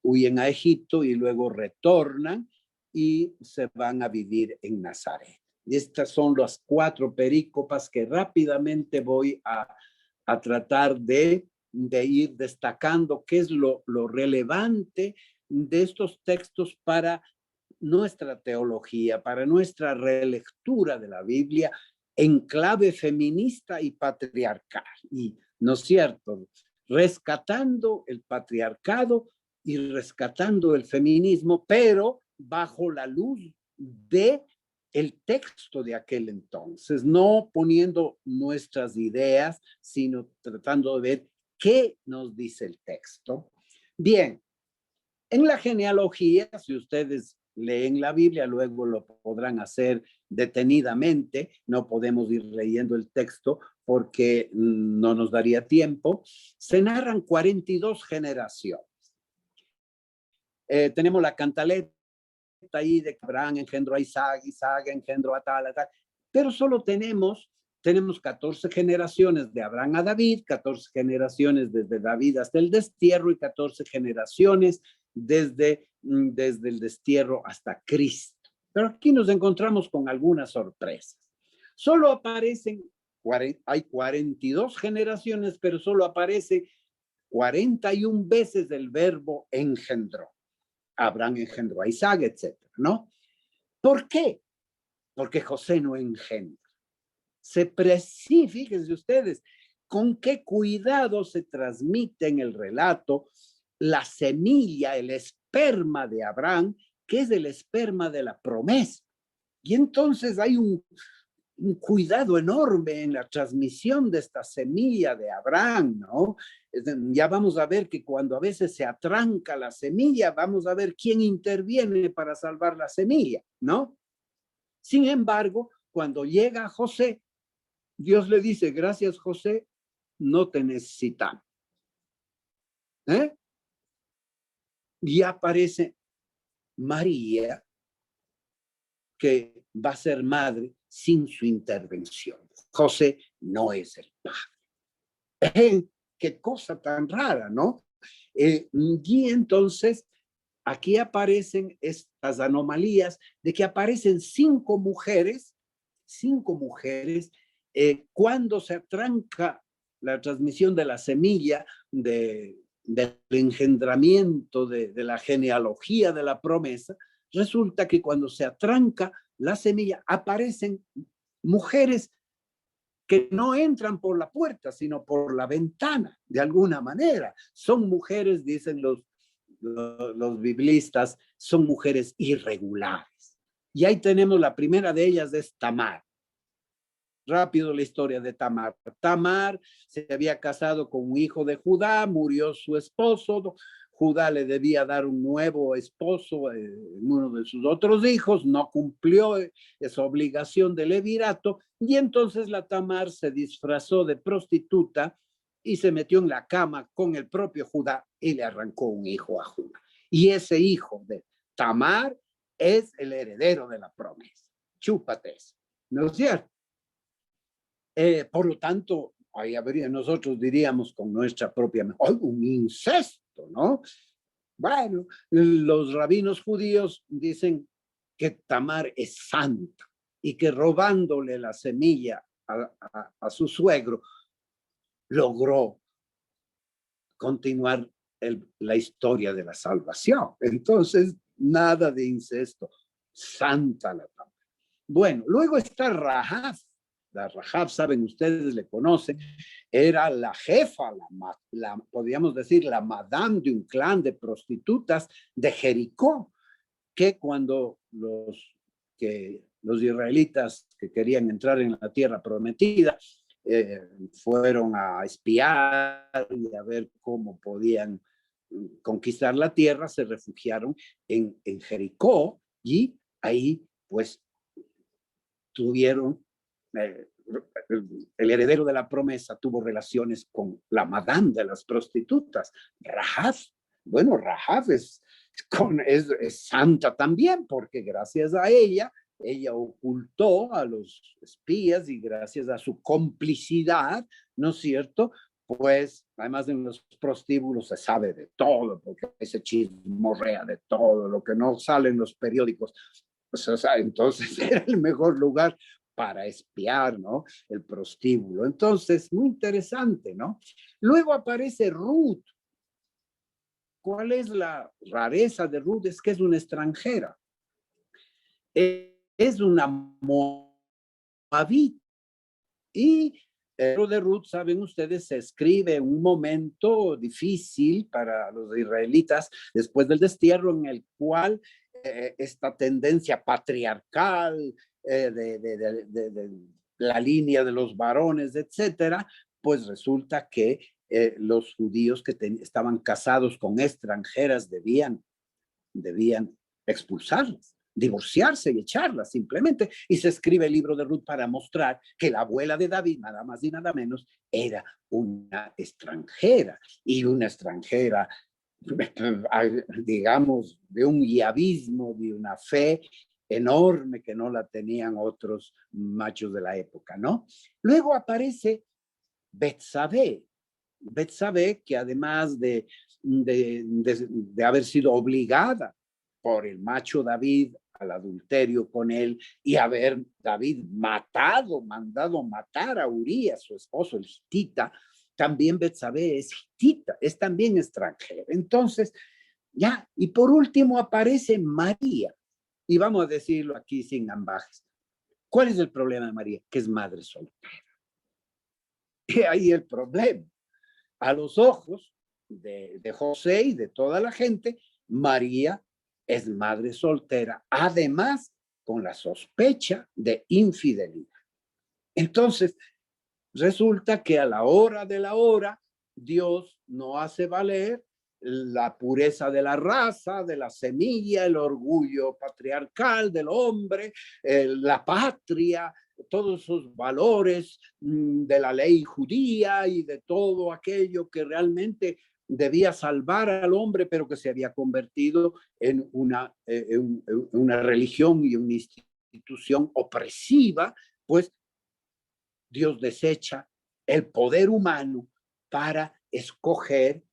huyen a Egipto y luego retornan y se van a vivir en Nazaret. Estas son las 4 perícopas que rápidamente voy a tratar de ir destacando qué es lo relevante de estos textos para nuestra teología, para nuestra relectura de la Biblia en clave feminista y patriarcal. Y, ¿no es cierto?, rescatando el patriarcado y rescatando el feminismo, pero bajo la luz de el texto de aquel entonces, no poniendo nuestras ideas, sino tratando de ver qué nos dice el texto. Bien, en la genealogía, si ustedes leen la Biblia, luego lo podrán hacer detenidamente, no podemos ir leyendo el texto porque no nos daría tiempo. Se narran 42 generaciones. Tenemos la cantaleta ahí de que Abraham engendró a Isaac, Isaac engendró a tal, pero solo tenemos 14 generaciones de Abraham a David, 14 generaciones desde David hasta el destierro y 14 generaciones desde el destierro hasta Cristo. Pero aquí nos encontramos con algunas sorpresas. Solo aparecen, hay 42 generaciones, pero solo aparece 41 veces el verbo engendró. Abraham engendró a Isaac, etcétera, ¿no? ¿Por qué? Porque José no engendra. Fíjense ustedes, con qué cuidado se transmite en el relato la semilla, el esperma de Abraham, que es el esperma de la promesa. Y entonces hay un cuidado enorme en la transmisión de esta semilla de Abraham, ¿no? Ya vamos a ver que cuando a veces se atranca la semilla, vamos a ver quién interviene para salvar la semilla, ¿no? Sin embargo, cuando llega José, Dios le dice, gracias José, no te necesitamos. Y aparece María, que va a ser madre sin su intervención. José no es el padre. Qué cosa tan rara, ¿no? Y entonces aquí aparecen estas anomalías de que aparecen 5 mujeres, cuando se atranca la transmisión de la semilla del engendramiento de la genealogía de la promesa. Resulta que cuando se atranca la semilla aparecen mujeres que no entran por la puerta, sino por la ventana, de alguna manera. Son mujeres, dicen los biblistas, son mujeres irregulares. Y ahí tenemos la primera de ellas, es Tamar. Rápido la historia de Tamar. Tamar se había casado con un hijo de Judá, murió su esposo, Judá le debía dar un nuevo esposo, uno de sus otros hijos, no cumplió esa obligación de levirato, y entonces la Tamar se disfrazó de prostituta y se metió en la cama con el propio Judá y le arrancó un hijo a Judá. Y ese hijo de Tamar es el heredero de la promesa. Chúpate eso, ¿no es cierto? Por lo tanto, ahí habría, nosotros diríamos con nuestra propia, un incesto, ¿no? Bueno, los rabinos judíos dicen que Tamar es santa y que robándole la semilla a su suegro, logró continuar la historia de la salvación. Entonces, nada de incesto, santa la Tamar. Bueno, luego está Rahab. La Rahab, saben ustedes, le conocen, era la jefa, podríamos decir, la madame de un clan de prostitutas de Jericó, que cuando los israelitas que querían entrar en la tierra prometida fueron a espiar y a ver cómo podían conquistar la tierra, se refugiaron en Jericó y ahí pues tuvieron el heredero de la promesa tuvo relaciones con la madame de las prostitutas, Rahab. Bueno, Rahab es santa también, porque gracias a ella ocultó a los espías y gracias a su complicidad, ¿no es cierto?, pues además en los prostíbulos se sabe de todo, porque ese chismorrea de todo, lo que no sale en los periódicos. Pues, o sea, entonces era el mejor lugar para espiar, ¿no? El prostíbulo. Entonces, muy interesante, ¿no? Luego aparece Ruth. ¿Cuál es la rareza de Ruth? Es que es una extranjera. Es una moabita. Y el libro de Ruth, saben ustedes, se escribe en un momento difícil para los israelitas después del destierro, en el cual esta tendencia patriarcal de la línea de los varones, etcétera, pues resulta que los judíos que estaban casados con extranjeras debían expulsarlas, divorciarse y echarlas simplemente. Y se escribe el libro de Ruth para mostrar que la abuela de David, nada más y nada menos, era una extranjera, y una extranjera, digamos, de un yavismo, de una fe enorme que no la tenían otros machos de la época, ¿no? Luego aparece Betsabé. Betsabé, que además de haber sido obligada por el macho David al adulterio con él y haber David mandado matar a Urías, su esposo, el hitita, también Betsabé es hitita, es también extranjera. Entonces, ya, y por último aparece María, y vamos a decirlo aquí sin ambajes. ¿Cuál es el problema de María? Que es madre soltera. Y ahí el problema. A los ojos de José y de toda la gente, María es madre soltera, además con la sospecha de infidelidad. Entonces, resulta que a la hora de la hora, Dios no hace valer la pureza de la raza, de la semilla, el orgullo patriarcal del hombre, la patria, todos esos valores de la ley judía y de todo aquello que realmente debía salvar al hombre, pero que se había convertido en una religión y una institución opresiva. Pues Dios desecha el poder humano para escoger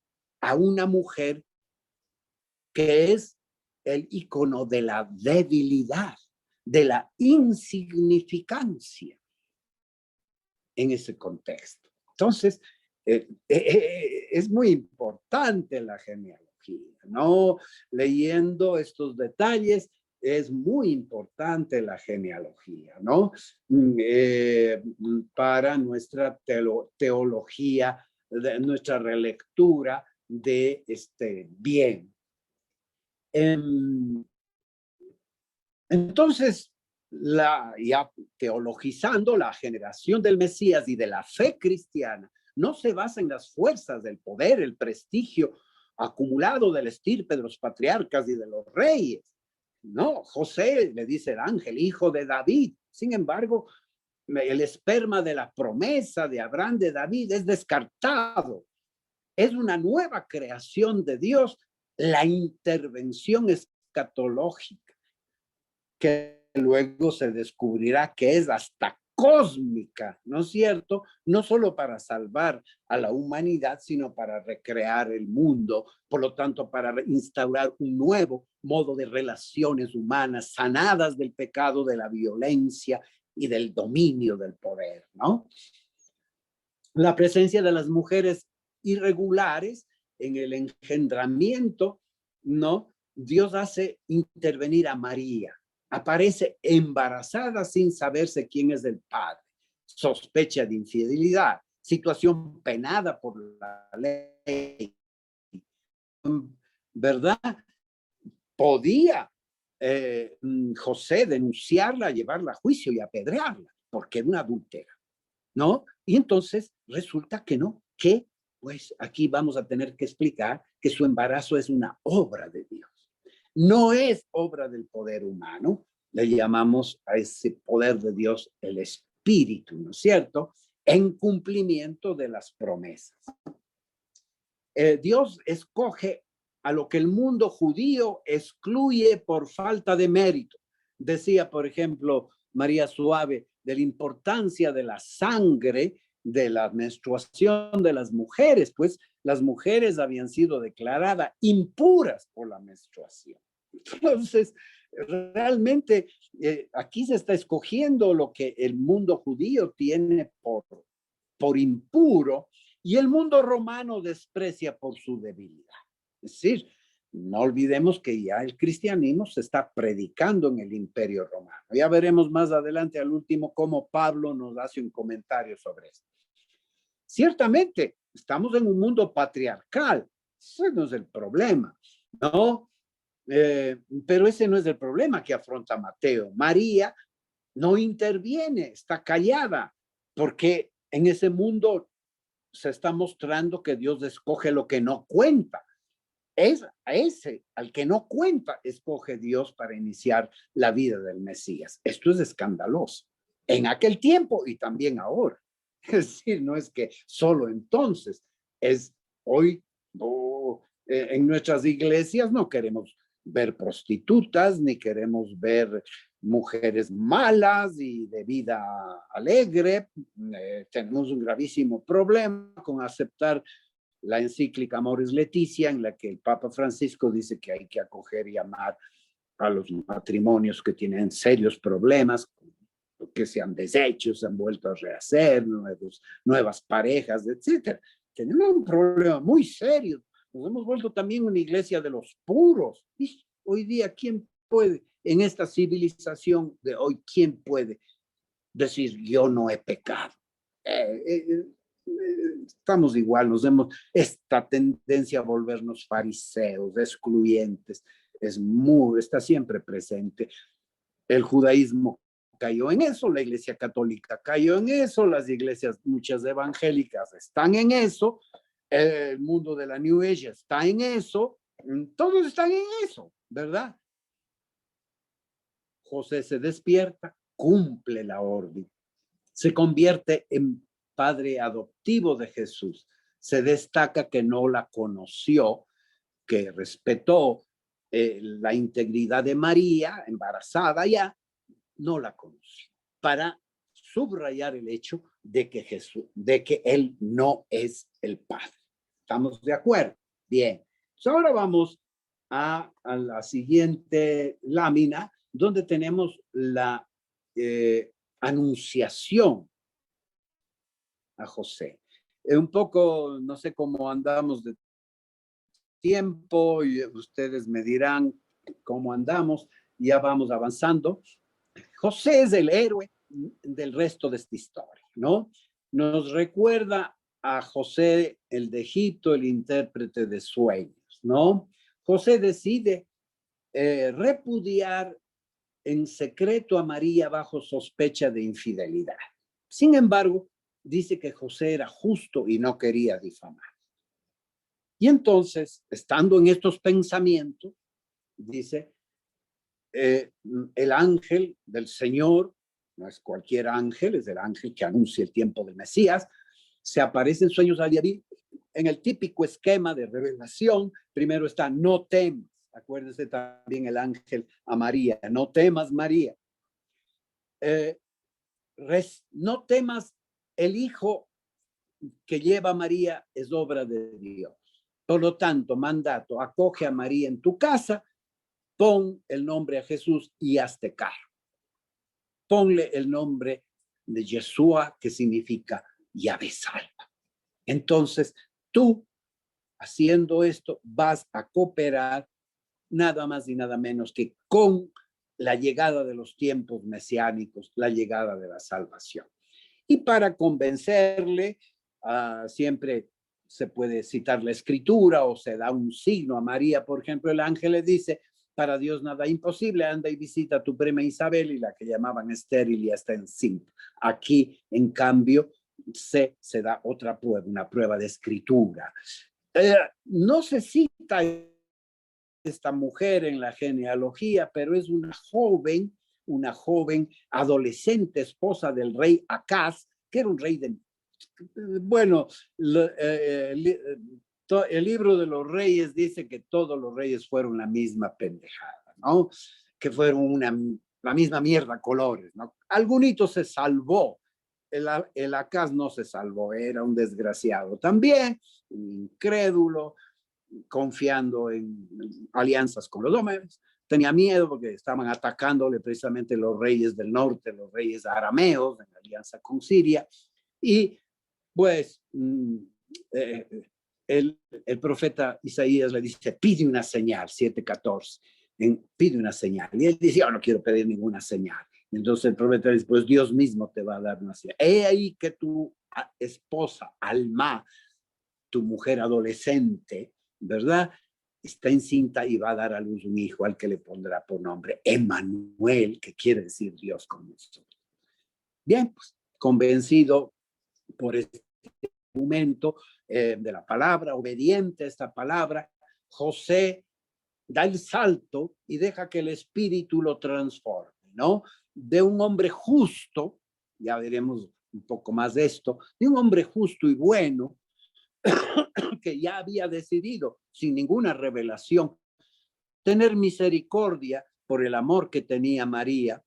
a una mujer que es el icono de la debilidad, de la insignificancia en ese contexto. Entonces, es muy importante la genealogía, ¿no? Leyendo estos detalles, es muy importante la genealogía, ¿no? Para nuestra teología, nuestra relectura de este bien. Entonces, ya teologizando, la generación del Mesías y de la fe cristiana no se basa en las fuerzas del poder, el prestigio acumulado del estirpe de los patriarcas y de los reyes. No, José, le dice el ángel, hijo de David. Sin embargo, el esperma de la promesa de Abraham, de David, es descartado. Es una nueva creación de Dios, la intervención escatológica, que luego se descubrirá que es hasta cósmica, ¿no es cierto? No solo para salvar a la humanidad, sino para recrear el mundo, por lo tanto, para instaurar un nuevo modo de relaciones humanas sanadas del pecado, de la violencia y del dominio del poder, ¿no? La presencia de las mujeres irregulares en el engendramiento, ¿no? Dios hace intervenir a María. Aparece embarazada sin saberse quién es el padre. Sospecha de infidelidad. Situación penada por la ley. ¿Verdad? Podía José denunciarla, llevarla a juicio y apedrearla, porque era una adúltera, ¿no? Y entonces resulta que no, que pues aquí vamos a tener que explicar que su embarazo es una obra de Dios. No es obra del poder humano, le llamamos a ese poder de Dios el Espíritu, ¿no es cierto? En cumplimiento de las promesas. Dios escoge a lo que el mundo judío excluye por falta de mérito. Decía, por ejemplo, María Suave, de la importancia de la sangre de la menstruación de las mujeres, pues las mujeres habían sido declaradas impuras por la menstruación. Entonces, realmente aquí se está escogiendo lo que el mundo judío tiene por impuro y el mundo romano desprecia por su debilidad. Es decir, no olvidemos que ya el cristianismo se está predicando en el Imperio Romano. Ya veremos más adelante al último cómo Pablo nos hace un comentario sobre esto. Ciertamente, estamos en un mundo patriarcal. Ese no es el problema, ¿no? Pero ese no es el problema que afronta Mateo. María no interviene, está callada, porque en ese mundo se está mostrando que Dios escoge lo que no cuenta. Es a ese, al que no cuenta, escoge Dios para iniciar la vida del Mesías. Esto es escandaloso. En aquel tiempo y también ahora. Es decir, no es que solo entonces, es hoy en nuestras iglesias no queremos ver prostitutas, ni queremos ver mujeres malas y de vida alegre. Tenemos un gravísimo problema con aceptar la encíclica Amoris Laetitia, en la que el Papa Francisco dice que hay que acoger y amar a los matrimonios que tienen serios problemas, que se han deshecho, se han vuelto a rehacer, nuevas parejas, etc. Tenemos un problema muy serio. Nos hemos vuelto también una iglesia de los puros. Y hoy día, ¿quién puede, en esta civilización de hoy, quién puede decir yo no he pecado? Estamos igual, esta tendencia a volvernos fariseos, excluyentes, está siempre presente. El judaísmo cayó en eso, la iglesia católica cayó en eso, las iglesias, muchas evangélicas están en eso, el mundo de la New Age está en eso, todos están en eso, ¿verdad? José se despierta, cumple la orden, se convierte en padre adoptivo de Jesús, se destaca que no la conoció, que respetó la integridad de María, embarazada ya, no la conoció, para subrayar el hecho de que él no es el Padre. ¿Estamos de acuerdo? Bien. Ahora vamos a la siguiente lámina, donde tenemos la anunciación a José. Un poco, no sé cómo andamos de tiempo, y ustedes me dirán cómo andamos, ya vamos avanzando. José es el héroe del resto de esta historia, ¿no? Nos recuerda a José, el de Egipto, el intérprete de sueños, ¿no? José decide repudiar en secreto a María bajo sospecha de infidelidad. Sin embargo, dice que José era justo y no quería difamar. Y entonces, estando en estos pensamientos, dice, el ángel del Señor, no es cualquier ángel, es el ángel que anuncia el tiempo del Mesías, se aparece en sueños a David en el típico esquema de revelación. Primero está, no temas. Acuérdense también el ángel a María, no temas, María. No temas, el hijo que lleva a María es obra de Dios. Por lo tanto, mandato, acoge a María en tu casa, pon el nombre a Jesús y hazte cargo. Ponle el nombre de Yeshua, que significa Yahvé salva. Entonces, tú, haciendo esto, vas a cooperar nada más y nada menos que con la llegada de los tiempos mesiánicos, la llegada de la salvación. Y para convencerle, siempre se puede citar la escritura o se da un signo a María. Por ejemplo, el ángel le dice, para Dios nada imposible, anda y visita a tu prima Isabel, y la que llamaban estéril y está encinta. Aquí, en cambio, se da otra prueba, una prueba de escritura. No se cita esta mujer en la genealogía, pero es una joven adolescente, esposa del rey Acaz, que era un rey de... Bueno, el libro de los reyes dice que todos los reyes fueron la misma pendejada, ¿no? Que fueron la misma mierda colores, ¿no? Algunito se salvó, el Acaz no se salvó, era un desgraciado también, un incrédulo, confiando en alianzas con los hombres. Tenía miedo porque estaban atacándole precisamente los reyes del norte, los reyes arameos, en alianza con Siria. Y pues el profeta Isaías le dice, pide una señal, 7:14, pide una señal. Y él dice, yo no quiero pedir ninguna señal. Entonces el profeta dice, pues Dios mismo te va a dar una señal. He ahí que tu esposa, Alma, tu mujer adolescente, ¿verdad?, está encinta y va a dar a luz un hijo al que le pondrá por nombre Emmanuel, que quiere decir Dios con nosotros. Bien, pues convencido por este argumento de la palabra, obediente a esta palabra, José da el salto y deja que el Espíritu lo transforme, ¿no? De un hombre justo, ya veremos un poco más de esto, de un hombre justo y bueno, que ya había decidido, sin ninguna revelación, tener misericordia por el amor que tenía María.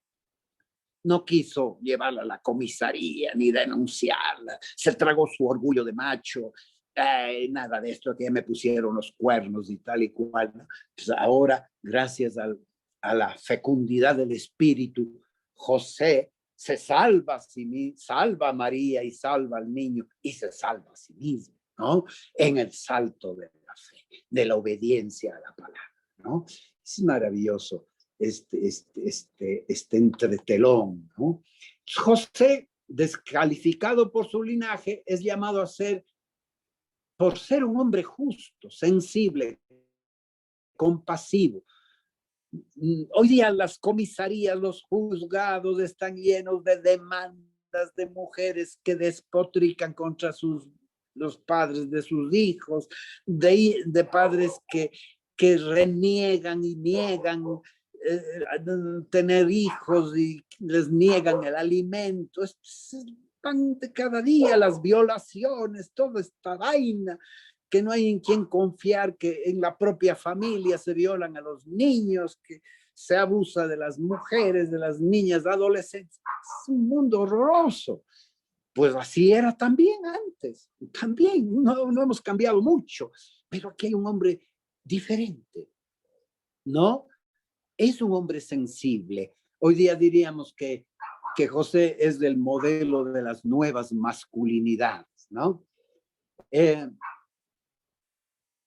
No quiso llevarla a la comisaría ni denunciarla. Se tragó su orgullo de macho. Nada de esto, que ya me pusieron los cuernos y tal y cual. Pues ahora, gracias a la fecundidad del Espíritu, José se salva a María y salva al niño y se salva a sí mismo, ¿no? En el salto de la fe, de la obediencia a la palabra, ¿no? Es maravilloso este entretelón, ¿no? José, descalificado por su linaje, es llamado a ser, por ser un hombre justo, sensible, compasivo. Hoy día las comisarías, los juzgados están llenos de demandas de mujeres que despotrican contra los padres de sus hijos, de padres que reniegan y niegan tener hijos y les niegan el alimento. Es pan de cada día, las violaciones, toda esta vaina, que no hay en quien confiar, que en la propia familia se violan a los niños, que se abusa de las mujeres, de las niñas, adolescentes. Es un mundo horroroso. Pues así era también antes. También no hemos cambiado mucho, pero aquí hay un hombre diferente, ¿no? Es un hombre sensible. Hoy día diríamos que José es del modelo de las nuevas masculinidades, ¿no?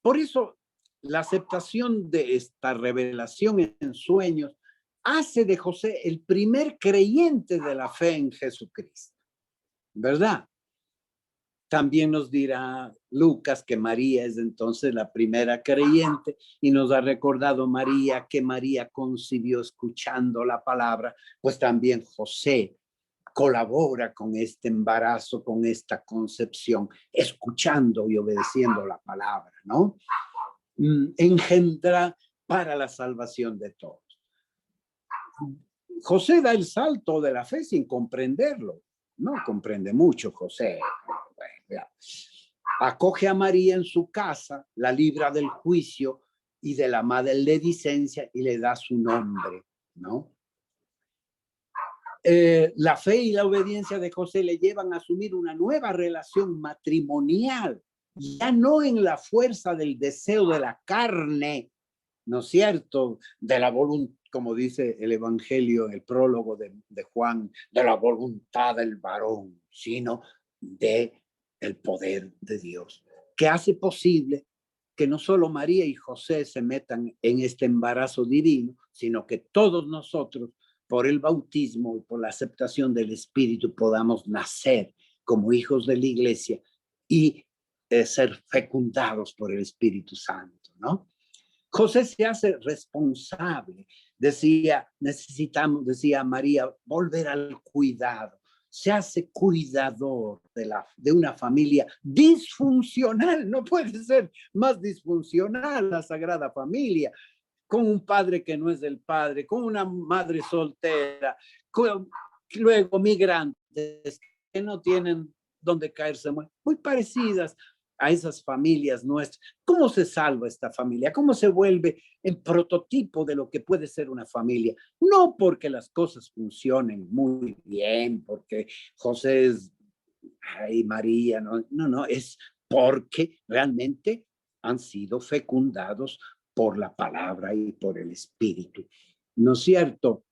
Por eso la aceptación de esta revelación en sueños hace de José el primer creyente de la fe en Jesucristo, ¿verdad? También nos dirá Lucas que María es entonces la primera creyente y nos ha recordado María que María concibió escuchando la palabra, pues también José colabora con este embarazo, con esta concepción, escuchando y obedeciendo la palabra, ¿no? Engendra para la salvación de todos. José da el salto de la fe sin comprenderlo. No comprende mucho José. Acoge a María en su casa, la libra del juicio y de la maledicencia y le da su nombre, ¿no? La fe y la obediencia de José le llevan a asumir una nueva relación matrimonial, ya no en la fuerza del deseo de la carne, ¿no es cierto? De la voluntad, como dice el Evangelio, el prólogo de Juan, de la voluntad del varón, sino de el poder de Dios, que hace posible que no solo María y José se metan en este embarazo divino, sino que todos nosotros, por el bautismo y por la aceptación del Espíritu, podamos nacer como hijos de la Iglesia y ser fecundados por el Espíritu Santo, ¿no? José se hace responsable. Decía María, volver al cuidado. Se hace cuidador de una familia disfuncional. No puede ser más disfuncional la Sagrada Familia, con un padre que no es el padre, con una madre soltera, luego migrantes que no tienen donde caerse, muy parecidas a esas familias nuestras. ¿Cómo se salva esta familia? ¿Cómo se vuelve el prototipo de lo que puede ser una familia? No porque las cosas funcionen muy bien, porque José es, ay, María, no, es porque realmente han sido fecundados por la palabra y por el Espíritu. ¿No es cierto?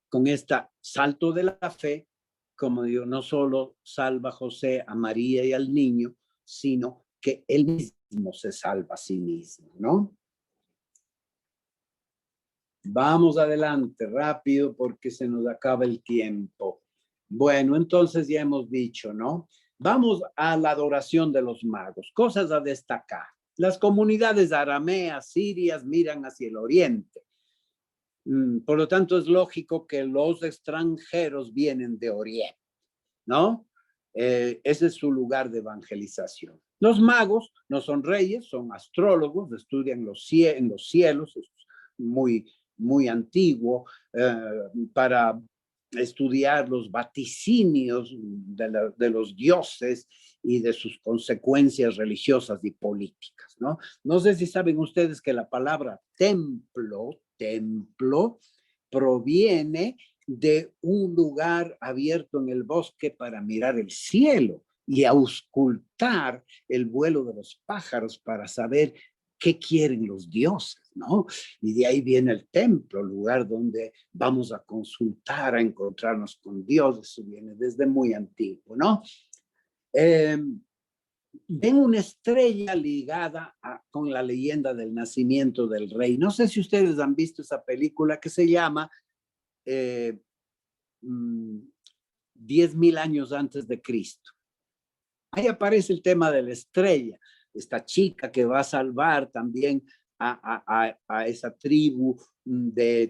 Con este salto de la fe, como digo, no solo salva a José, a María y al niño, sino que él mismo se salva a sí mismo, ¿no? Vamos adelante, rápido, porque se nos acaba el tiempo. Bueno, entonces ya hemos dicho, ¿no? Vamos a la adoración de los magos. Cosas a destacar. Las comunidades arameas, sirias, miran hacia el oriente. Por lo tanto, es lógico que los extranjeros vienen de oriente, ¿no? Ese es su lugar de evangelización. Los magos no son reyes, son astrólogos, estudian en los cielos, es muy antiguo, para estudiar los vaticinios de los dioses y de sus consecuencias religiosas y políticas, ¿no? No sé si saben ustedes que la palabra templo proviene de un lugar abierto en el bosque para mirar el cielo y auscultar el vuelo de los pájaros para saber qué quieren los dioses, ¿no? Y de ahí viene el templo, lugar donde vamos a consultar, a encontrarnos con Dios. Eso viene desde muy antiguo, ¿no? Ven una estrella ligada con la leyenda del nacimiento del rey. No sé si ustedes han visto esa película que se llama 10.000 años antes de Cristo. Ahí aparece el tema de la estrella, esta chica que va a salvar también a esa tribu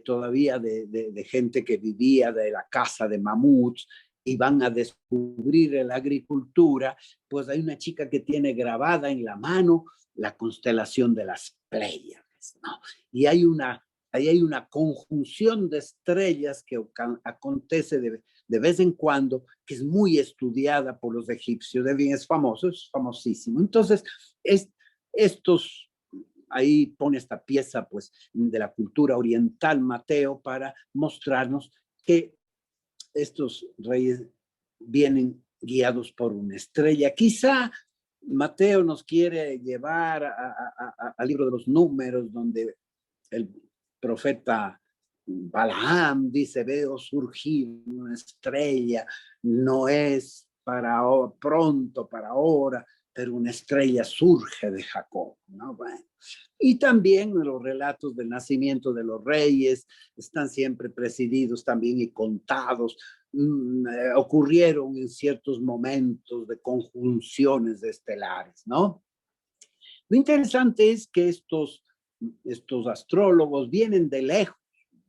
todavía de gente que vivía de la caza de mamuts y van a descubrir la agricultura. Pues hay una chica que tiene grabada en la mano la constelación de las Pléyades, ¿no? Y ahí hay una conjunción de estrellas que acontece de vez en cuando, que es muy estudiada por los egipcios. De bien, es famoso, es famosísimo. Entonces, ahí pone esta pieza, pues, de la cultura oriental, Mateo, para mostrarnos que estos reyes vienen guiados por una estrella. Quizá Mateo nos quiere llevar al libro de los Números, donde el profeta Balaam dice: veo surgir una estrella, no es para pronto, para ahora, pero una estrella surge de Jacob, ¿no? Bueno. Y también los relatos del nacimiento de los reyes están siempre presididos también y contados. Ocurrieron en ciertos momentos de conjunciones estelares, ¿no? Lo interesante es que estos astrólogos vienen de lejos,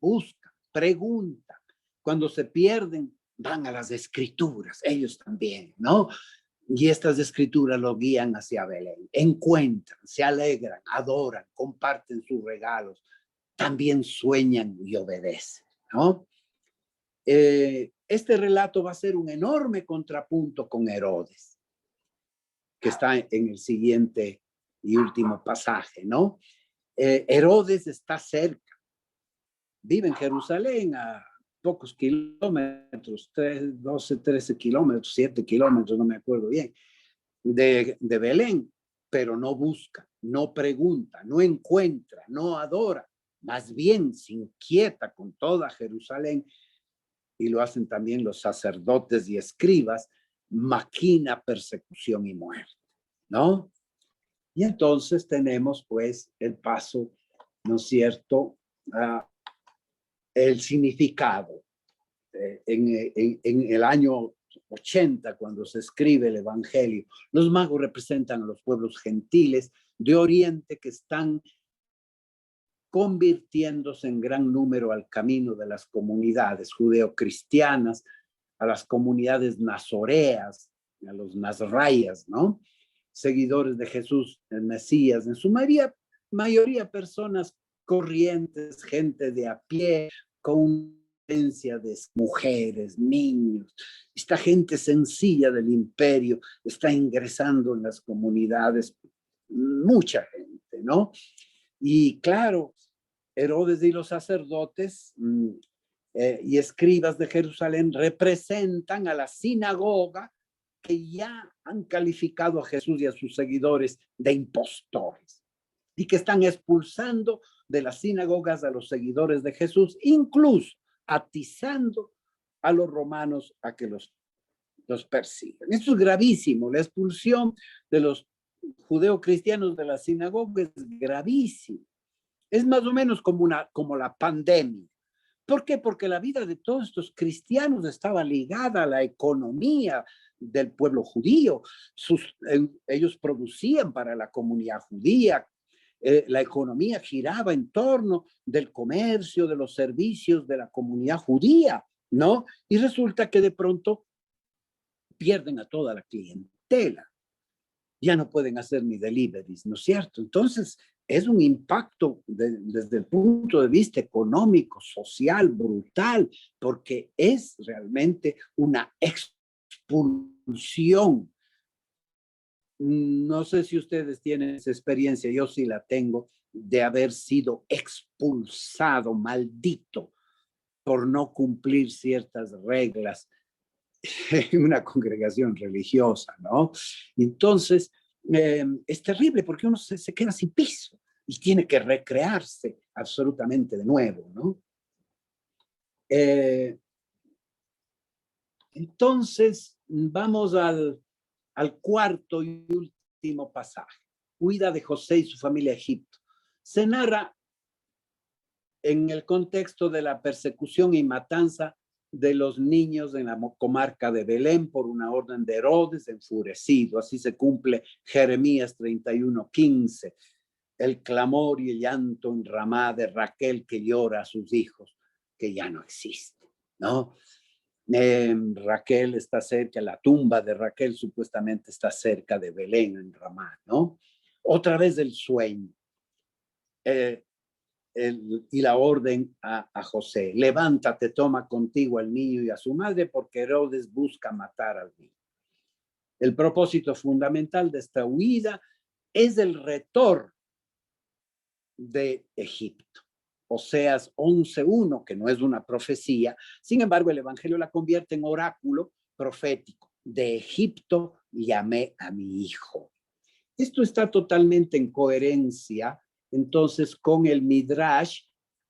buscan, preguntan. Cuando se pierden, van a las escrituras, ellos también, ¿no? Y estas escrituras los guían hacia Belén. Encuentran, se alegran, adoran, comparten sus regalos, también sueñan y obedecen, ¿no? Este relato va a ser un enorme contrapunto con Herodes, que está en el siguiente y último pasaje, ¿no? Herodes está cerca, vive en Jerusalén a pocos kilómetros, 12, 13 kilómetros, 7 kilómetros, no me acuerdo bien, de Belén, pero no busca, no pregunta, no encuentra, no adora, más bien se inquieta con toda Jerusalén, y lo hacen también los sacerdotes y escribas, maquina persecución y muerte, ¿no? Y entonces tenemos pues el paso, ¿no es cierto?, el significado. En el año 80, cuando se escribe el Evangelio, los magos representan a los pueblos gentiles de Oriente que están convirtiéndose en gran número al camino de las comunidades judeocristianas, a las comunidades nazoreas, a los nazrayas, ¿no? Seguidores de Jesús, el Mesías, en su mayoría personas corrientes, gente de a pie, con de mujeres, niños, esta gente sencilla del imperio está ingresando en las comunidades, mucha gente, ¿no? Y claro, Herodes y los sacerdotes y escribas de Jerusalén representan a la sinagoga que ya han calificado a Jesús y a sus seguidores de impostores y que están expulsando de las sinagogas a los seguidores de Jesús, incluso atizando a los romanos a que los persigan. Esto es gravísimo. La expulsión de los judeocristianos de la sinagoga es gravísimo. Es más o menos como la pandemia. ¿Por qué? Porque la vida de todos estos cristianos estaba ligada a la economía del pueblo judío. Ellos producían para la comunidad judía. La economía giraba en torno del comercio, de los servicios de la comunidad judía, ¿no? Y resulta que de pronto pierden a toda la clientela. Ya no pueden hacer ni deliveries, ¿no es cierto? Entonces, es un impacto desde el punto de vista económico, social, brutal, porque es realmente una expulsión. No sé si ustedes tienen esa experiencia, yo sí la tengo, de haber sido expulsado, maldito, por no cumplir ciertas reglas en una congregación religiosa, ¿no? Entonces, es terrible porque uno se queda sin piso y tiene que recrearse absolutamente de nuevo, ¿no? Entonces, vamos al cuarto y último pasaje. Huida de José y su familia a Egipto. Se narra en el contexto de la persecución y matanza de los niños en la comarca de Belén por una orden de Herodes enfurecido. Así se cumple Jeremías 31:15. El clamor y el llanto en Ramá de Raquel que llora a sus hijos, que ya no existen, ¿no? Raquel está cerca, la tumba de Raquel supuestamente está cerca de Belén en Ramá, ¿no? Otra vez el sueño. Y la orden a José: levántate, toma contigo al niño y a su madre, porque Herodes busca matar al niño. El propósito fundamental de esta huida es el retorno de Egipto. Oseas 11:1, que no es una profecía, sin embargo el evangelio la convierte en oráculo profético. De Egipto llamé a mi hijo. Esto está totalmente en coherencia entonces con el Midrash,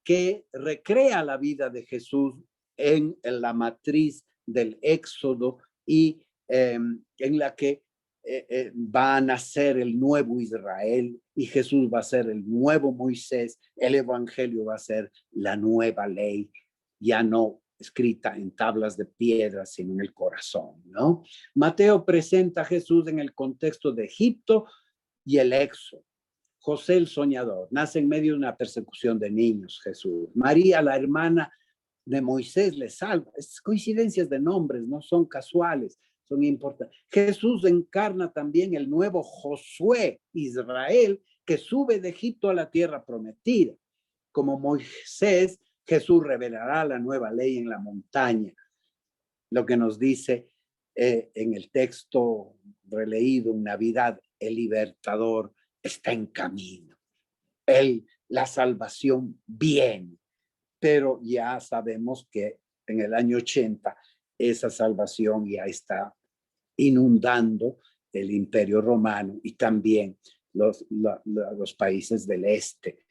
que recrea la vida de Jesús en la matriz del Éxodo y en la que va a nacer el nuevo Israel y Jesús va a ser el nuevo Moisés, el evangelio va a ser la nueva ley, ya no escrita en tablas de piedra, sino en el corazón, ¿no? Mateo presenta a Jesús en el contexto de Egipto y el Éxodo. José el soñador, nace en medio de una persecución de niños, Jesús. María, la hermana de Moisés, le salva. Estas coincidencias de nombres no son casuales, son importantes. Jesús encarna también el nuevo Josué, Israel, que sube de Egipto a la tierra prometida. Como Moisés, Jesús revelará la nueva ley en la montaña. Lo que nos dice en el texto releído en Navidad: el libertador está en camino. La salvación viene, pero ya sabemos que en el año 80 esa salvación ya está inundando el Imperio Romano y también los países del este,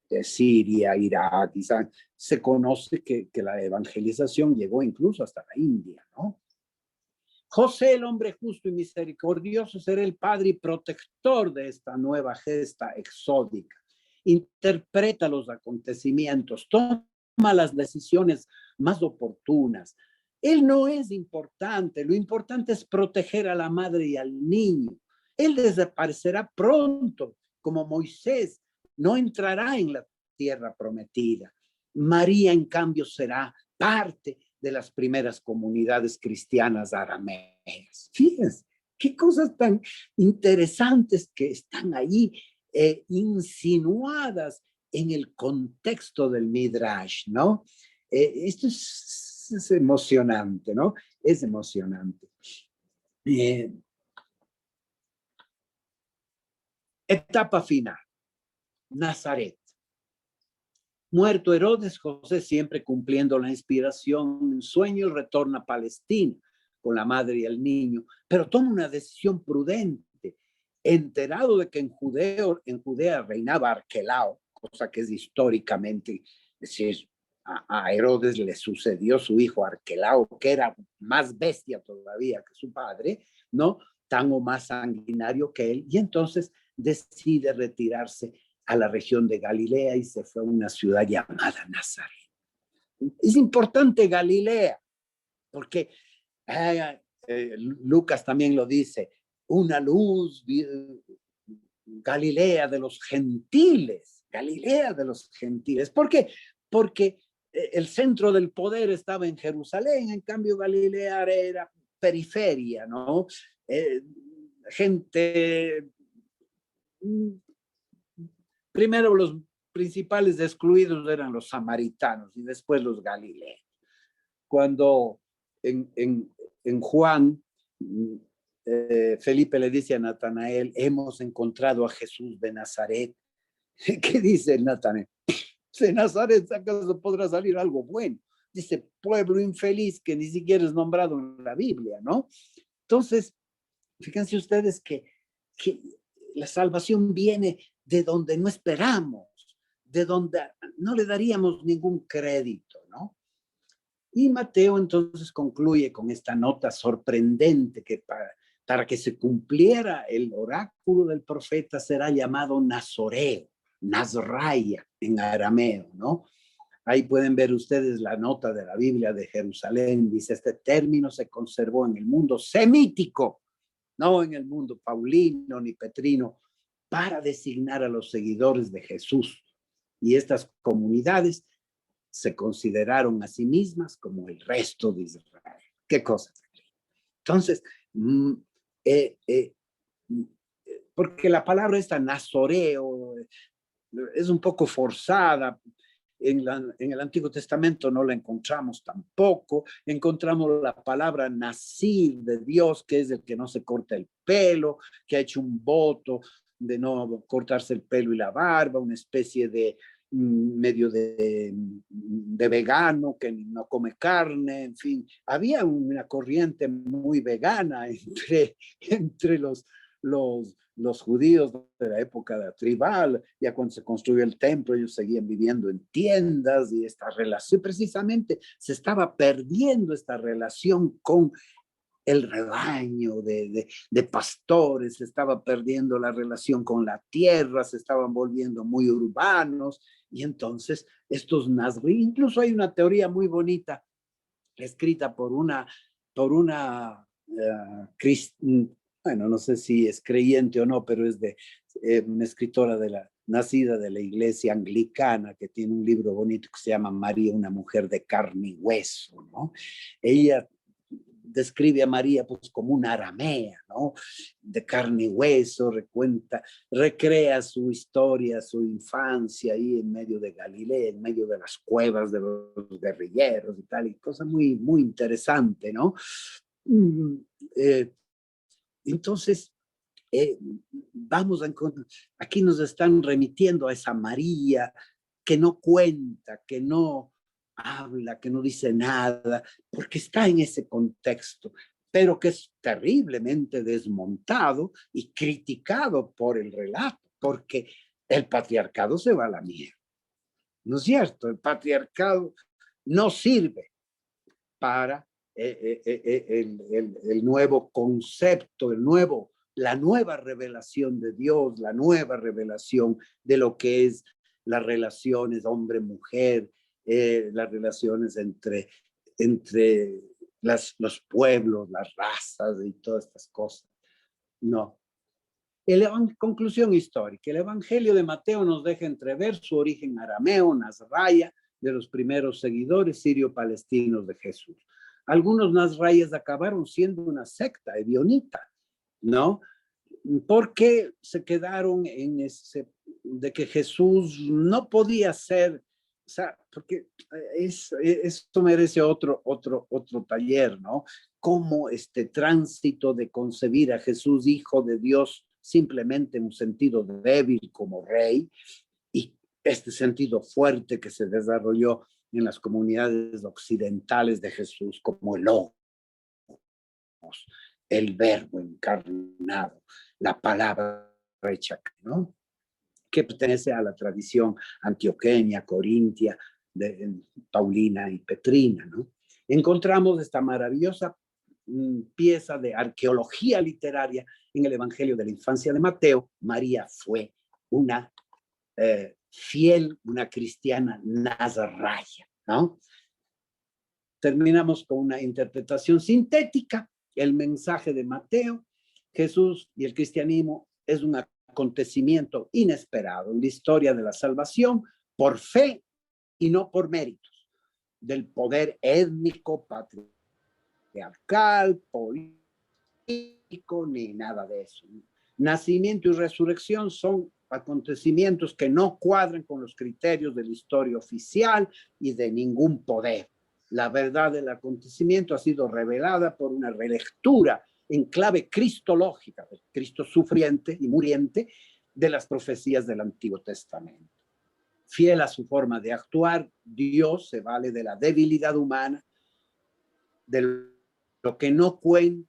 de Siria, Irak, Irán. Se conoce que la evangelización llegó incluso hasta la India, ¿no? José, el hombre justo y misericordioso, será el padre y protector de esta nueva gesta exódica. Interpreta los acontecimientos, toma las decisiones más oportunas. Él no es importante, lo importante es proteger a la madre y al niño. Él desaparecerá pronto, como Moisés, no entrará en la tierra prometida. María, en cambio, será parte de las primeras comunidades cristianas arameas. Fíjense, qué cosas tan interesantes que están ahí insinuadas en el contexto del Midrash, ¿no? Esto es emocionante, ¿no? Es emocionante. Etapa final. Nazaret. Muerto Herodes, José, siempre cumpliendo la inspiración en sueños, retorna a Palestina con la madre y el niño, pero toma una decisión prudente, enterado de que en Judea reinaba Arquelao, cosa que es históricamente, es decir, a Herodes le sucedió su hijo Arquelao, que era más bestia todavía que su padre, ¿no? Tan o más sanguinario que él, y entonces decide retirarse a la región de Galilea y se fue a una ciudad llamada Nazaret. Es importante Galilea, porque Lucas también lo dice, una luz, Galilea de los gentiles, Galilea de los gentiles. ¿Por qué? Porque el centro del poder estaba en Jerusalén, en cambio Galilea era periferia, ¿no? Gente... Primero los principales excluidos eran los samaritanos y después los galileos. Cuando en Juan, Felipe le dice a Natanael, hemos encontrado a Jesús de Nazaret. ¿Qué dice Natanael? De Nazaret, ¿acaso podrá salir algo bueno? Dice, pueblo infeliz que ni siquiera es nombrado en la Biblia, ¿no? Entonces, fíjense ustedes que la salvación viene de donde no esperamos, de donde no le daríamos ningún crédito, ¿no? Y Mateo entonces concluye con esta nota sorprendente que para que se cumpliera el oráculo del profeta será llamado Nazoreo, Nazraya en arameo, ¿no? Ahí pueden ver ustedes la nota de la Biblia de Jerusalén, dice, este término se conservó en el mundo semítico, no en el mundo paulino ni petrino, para designar a los seguidores de Jesús. Y estas comunidades se consideraron a sí mismas como el resto de Israel. ¿Qué cosa? Entonces, porque la palabra esta nazoreo es un poco forzada. En el Antiguo Testamento no la encontramos tampoco. Encontramos la palabra nazir de Dios, que es el que no se corta el pelo, que ha hecho un voto de no cortarse el pelo y la barba, una especie de medio de vegano que no come carne, en fin. Había una corriente muy vegana entre los judíos de la época tribal. Ya cuando se construyó el templo, ellos seguían viviendo en tiendas y esta relación, precisamente se estaba perdiendo esta relación con el rebaño de pastores, se estaba perdiendo la relación con la tierra, se estaban volviendo muy urbanos, y entonces estos nazrí, incluso hay una teoría muy bonita escrita por una bueno, no sé si es creyente o no, pero es de una escritora nacida de la iglesia anglicana, que tiene un libro bonito que se llama María, una mujer de carne y hueso, ¿no? Ella describe a María pues como una aramea, ¿no? De carne y hueso, recrea su historia, su infancia ahí en medio de Galilea, en medio de las cuevas de los guerrilleros y tal, y cosa muy, muy interesante, ¿no? Entonces, vamos a encontrar, aquí nos están remitiendo a esa María que no cuenta, que no habla, que no dice nada, porque está en ese contexto, pero que es terriblemente desmontado y criticado por el relato, porque el patriarcado se va a la mierda. ¿No es cierto? El patriarcado no sirve para el nuevo concepto, la nueva revelación de Dios, la nueva revelación de lo que es las relaciones hombre-mujer, las relaciones entre los pueblos, las razas y todas estas cosas. No. Conclusión histórica. El Evangelio de Mateo nos deja entrever su origen arameo, nazraya, de los primeros seguidores sirio-palestinos de Jesús. Algunos nazrayas acabaron siendo una secta ebionita, ¿no? Porque se quedaron en ese de que Jesús no podía ser sea, porque esto merece otro taller, ¿no? Cómo este tránsito de concebir a Jesús, Hijo de Dios, simplemente en un sentido débil como rey, y este sentido fuerte que se desarrolló en las comunidades occidentales de Jesús como el Logos, el Verbo encarnado, la palabra hecha, ¿no? Que pertenece a la tradición antioqueña, corintia, paulina y petrina, ¿no? Encontramos esta maravillosa pieza de arqueología literaria en el Evangelio de la Infancia de Mateo. María fue una fiel, una cristiana nazaraya, ¿no? Terminamos con una interpretación sintética. El mensaje de Mateo: Jesús y el cristianismo es un acontecimiento inesperado en la historia de la salvación por fe y no por méritos del poder étnico, patriarcal, político, ni nada de eso. Nacimiento y resurrección son acontecimientos que no cuadran con los criterios de la historia oficial y de ningún poder. La verdad del acontecimiento ha sido revelada por una relectura en clave cristológica, de Cristo sufriente y muriente, de las profecías del Antiguo Testamento. Fiel a su forma de actuar, Dios se vale de la debilidad humana, de lo que no cuenta.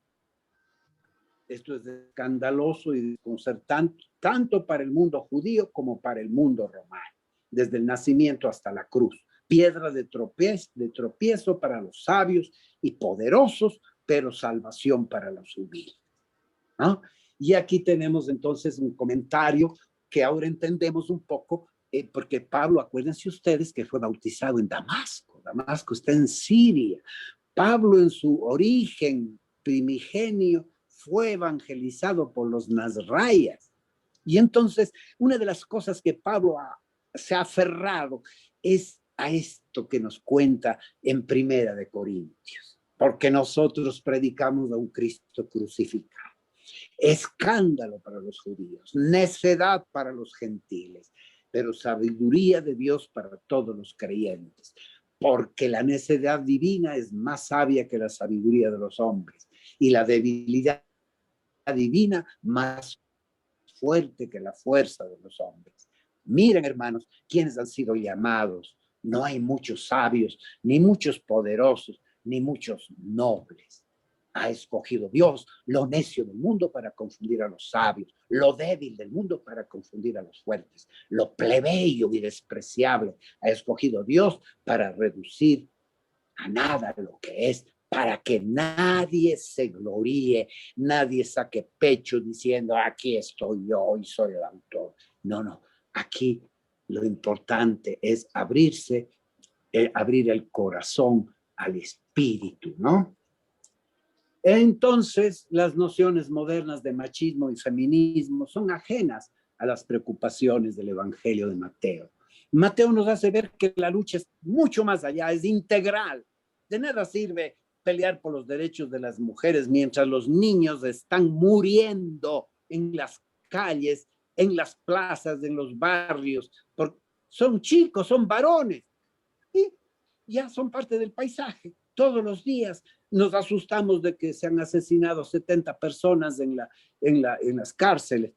Esto es escandaloso y desconcertante, tanto para el mundo judío como para el mundo romano, desde el nacimiento hasta la cruz. Piedra de tropiezo para los sabios y poderosos, pero salvación para los humildes, ¿no? Y aquí tenemos entonces un comentario que ahora entendemos un poco, porque Pablo, acuérdense ustedes que fue bautizado en Damasco. Damasco está en Siria. Pablo, en su origen primigenio, fue evangelizado por los nazrayas. Y entonces, una de las cosas que Pablo se ha aferrado es a esto que nos cuenta en Primera de Corintios, porque nosotros predicamos a un Cristo crucificado. Escándalo para los judíos, necedad para los gentiles, pero sabiduría de Dios para todos los creyentes, porque la necedad divina es más sabia que la sabiduría de los hombres, y la debilidad divina más fuerte que la fuerza de los hombres. Miren, hermanos, quienes han sido llamados. No hay muchos sabios, ni muchos poderosos, ni muchos nobles. Ha escogido Dios lo necio del mundo para confundir a los sabios, lo débil del mundo para confundir a los fuertes, lo plebeyo y despreciable ha escogido Dios para reducir a nada lo que es, para que nadie se gloríe, nadie saque pecho diciendo aquí estoy yo y soy el autor. No, no, aquí lo importante es abrirse, abrir el corazón al espíritu, ¿no? Entonces, las nociones modernas de machismo y feminismo son ajenas a las preocupaciones del Evangelio de Mateo. Mateo nos hace ver que la lucha es mucho más allá, es integral. De nada sirve pelear por los derechos de las mujeres mientras los niños están muriendo en las calles, en las plazas, en los barrios, porque son chicos, son varones, y ya son parte del paisaje. Todos los días nos asustamos de que se han asesinado 70 personas en las cárceles.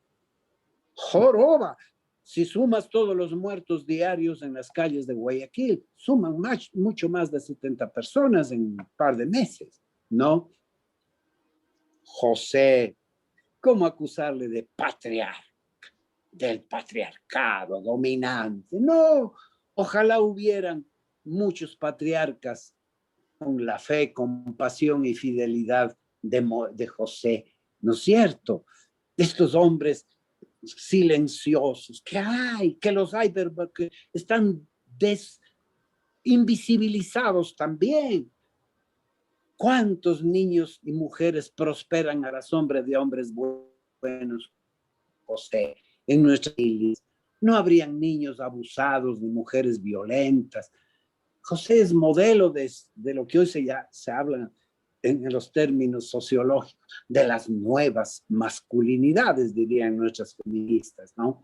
Joroba, si sumas todos los muertos diarios en las calles de Guayaquil, suman mucho más de 70 personas en un par de meses, ¿no? José, ¿cómo acusarle de patriarca, del patriarcado dominante? No, ojalá hubieran muchos patriarcas con la fe, compasión y fidelidad de José, ¿no es cierto? Estos hombres silenciosos, que los hay, pero que están invisibilizados también. ¿Cuántos niños y mujeres prosperan a la sombra de hombres buenos, José? En nuestras iglesias no habrían niños abusados ni mujeres violentas. José es modelo de lo que hoy se habla en los términos sociológicos, de las nuevas masculinidades, dirían nuestras feministas, ¿no?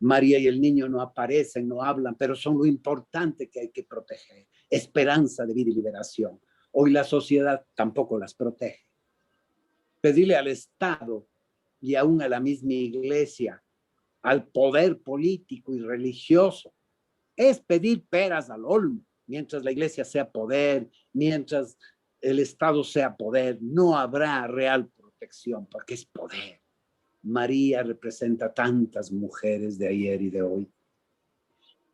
María y el niño no aparecen, no hablan, pero son lo importante que hay que proteger. Esperanza de vida y liberación. Hoy la sociedad tampoco las protege. Pedirle al Estado y aún a la misma iglesia, al poder político y religioso, es pedir peras al olmo. Mientras la iglesia sea poder, mientras el Estado sea poder, no habrá real protección porque es poder. María representa tantas mujeres de ayer y de hoy.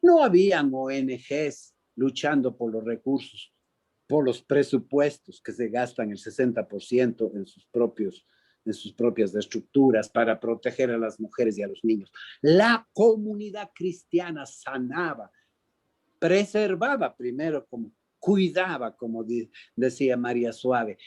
No habían ONGs luchando por los recursos, por los presupuestos que se gastan el 60% en sus propias estructuras para proteger a las mujeres y a los niños. La comunidad cristiana sanaba, preservaba primero, como cuidaba, como decía María Suave,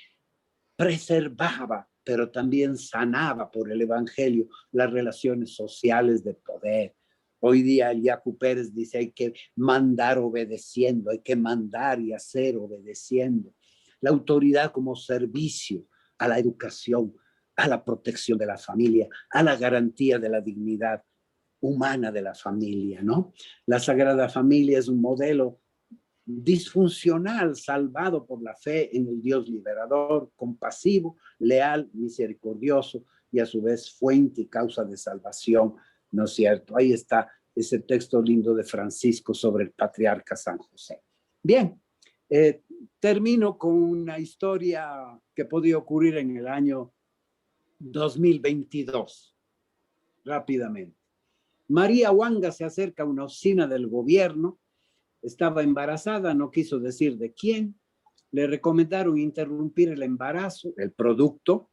preservaba, pero también sanaba por el evangelio las relaciones sociales de poder. Hoy día Yacu Pérez dice hay que mandar obedeciendo, hay que mandar y hacer obedeciendo. La autoridad como servicio a la educación, a la protección de la familia, a la garantía de la dignidad humana de la familia, ¿no? La Sagrada Familia es un modelo disfuncional, salvado por la fe en el Dios liberador, compasivo, leal, misericordioso y a su vez fuente y causa de salvación, ¿no es cierto? Ahí está ese texto lindo de Francisco sobre el patriarca San José. Bien, termino con una historia que podía ocurrir en el año 2022, rápidamente. María Wanga se acerca a una oficina del gobierno. Estaba embarazada, no quiso decir de quién. Le recomendaron interrumpir el embarazo, el producto,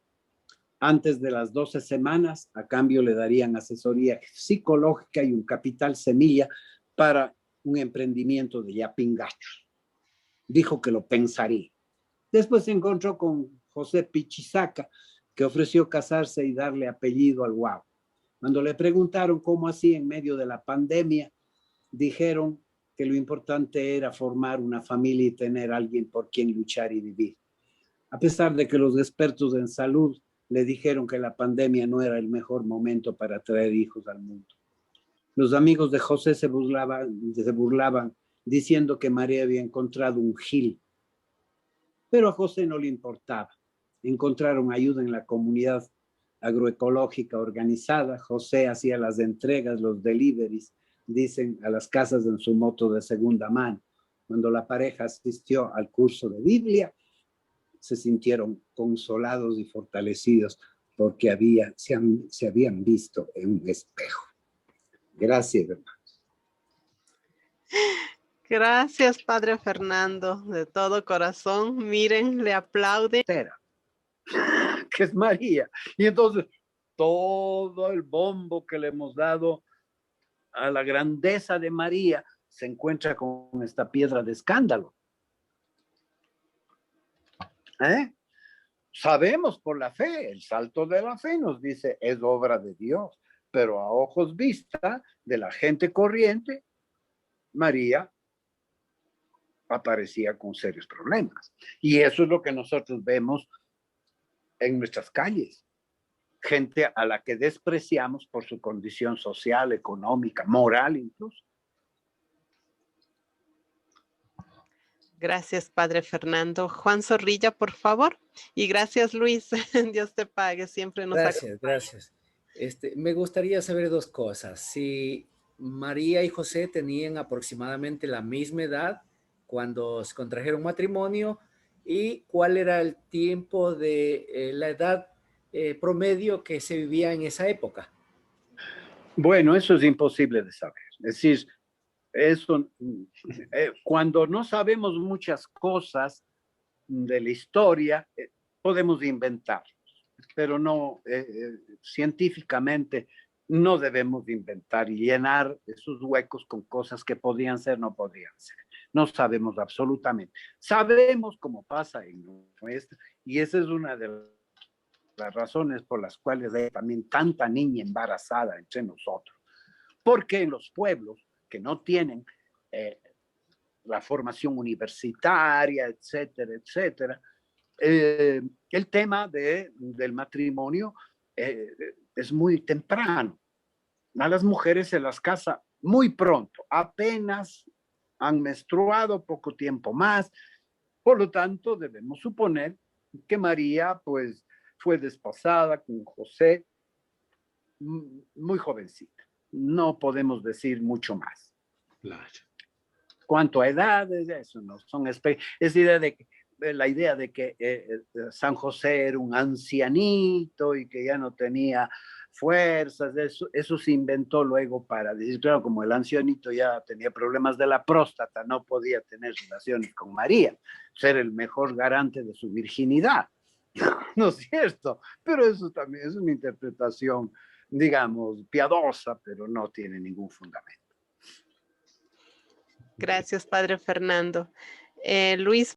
antes de las 12 semanas. A cambio le darían asesoría psicológica y un capital semilla para un emprendimiento de yapingachos. Dijo que lo pensaría. Después se encontró con José Pichizaca, que ofreció casarse y darle apellido al guau. Cuando le preguntaron cómo hacía en medio de la pandemia, dijeron que lo importante era formar una familia y tener a alguien por quien luchar y vivir. A pesar de que los expertos en salud le dijeron que la pandemia no era el mejor momento para traer hijos al mundo. Los amigos de José se burlaban diciendo que María había encontrado un gil. Pero a José no le importaba. Encontraron ayuda en la comunidad agroecológica organizada. José hacía las entregas, los deliveries, dicen, a las casas en su moto de segunda mano. Cuando la pareja asistió al curso de Biblia, se sintieron consolados y fortalecidos porque se habían visto en un espejo. Gracias, hermano. Gracias, Padre Fernando, de todo corazón. Miren, le aplauden. Que es María. Y entonces, todo el bombo que le hemos dado a la grandeza de María se encuentra con esta piedra de escándalo. Sabemos por la fe, el salto de la fe nos dice es obra de Dios, pero a ojos vista de la gente corriente, María aparecía con serios problemas. Y eso es lo que nosotros vemos en nuestras calles. Gente a la que despreciamos por su condición social, económica, moral incluso. Gracias, Padre Fernando. Juan Zorrilla, por favor. Y gracias, Luis. Dios te pague. Siempre nos acompaña. Gracias. Me gustaría saber dos cosas. Si María y José tenían aproximadamente la misma edad cuando se contrajeron matrimonio y cuál era el tiempo de la edad promedio que se vivía en esa época. Bueno, eso es imposible de saber. Es decir, eso, cuando no sabemos muchas cosas de la historia, podemos inventar, pero no, científicamente no debemos inventar y llenar esos huecos con cosas que podían ser, no podían ser. No sabemos absolutamente. Sabemos cómo pasa en nuestra, y esa es una de las razones por las cuales hay también tanta niña embarazada entre nosotros. Porque en los pueblos que no tienen la formación universitaria, etcétera, etcétera, el tema del matrimonio es muy temprano. a las mujeres se las casa muy pronto, apenas han menstruado, poco tiempo más. Por lo tanto, debemos suponer que María, pues, fue desposada con José muy jovencita. No podemos decir mucho más. Claro. Cuanto a edades, eso no son la idea de que San José era un ancianito y que ya no tenía fuerzas, eso se inventó luego para decir, claro, como el ancianito ya tenía problemas de la próstata, no podía tener relaciones con María, ser el mejor garante de su virginidad. ¿No es cierto? Pero eso también es una interpretación, digamos, piadosa, pero no tiene ningún fundamento. Gracias, Padre Fernando. Luis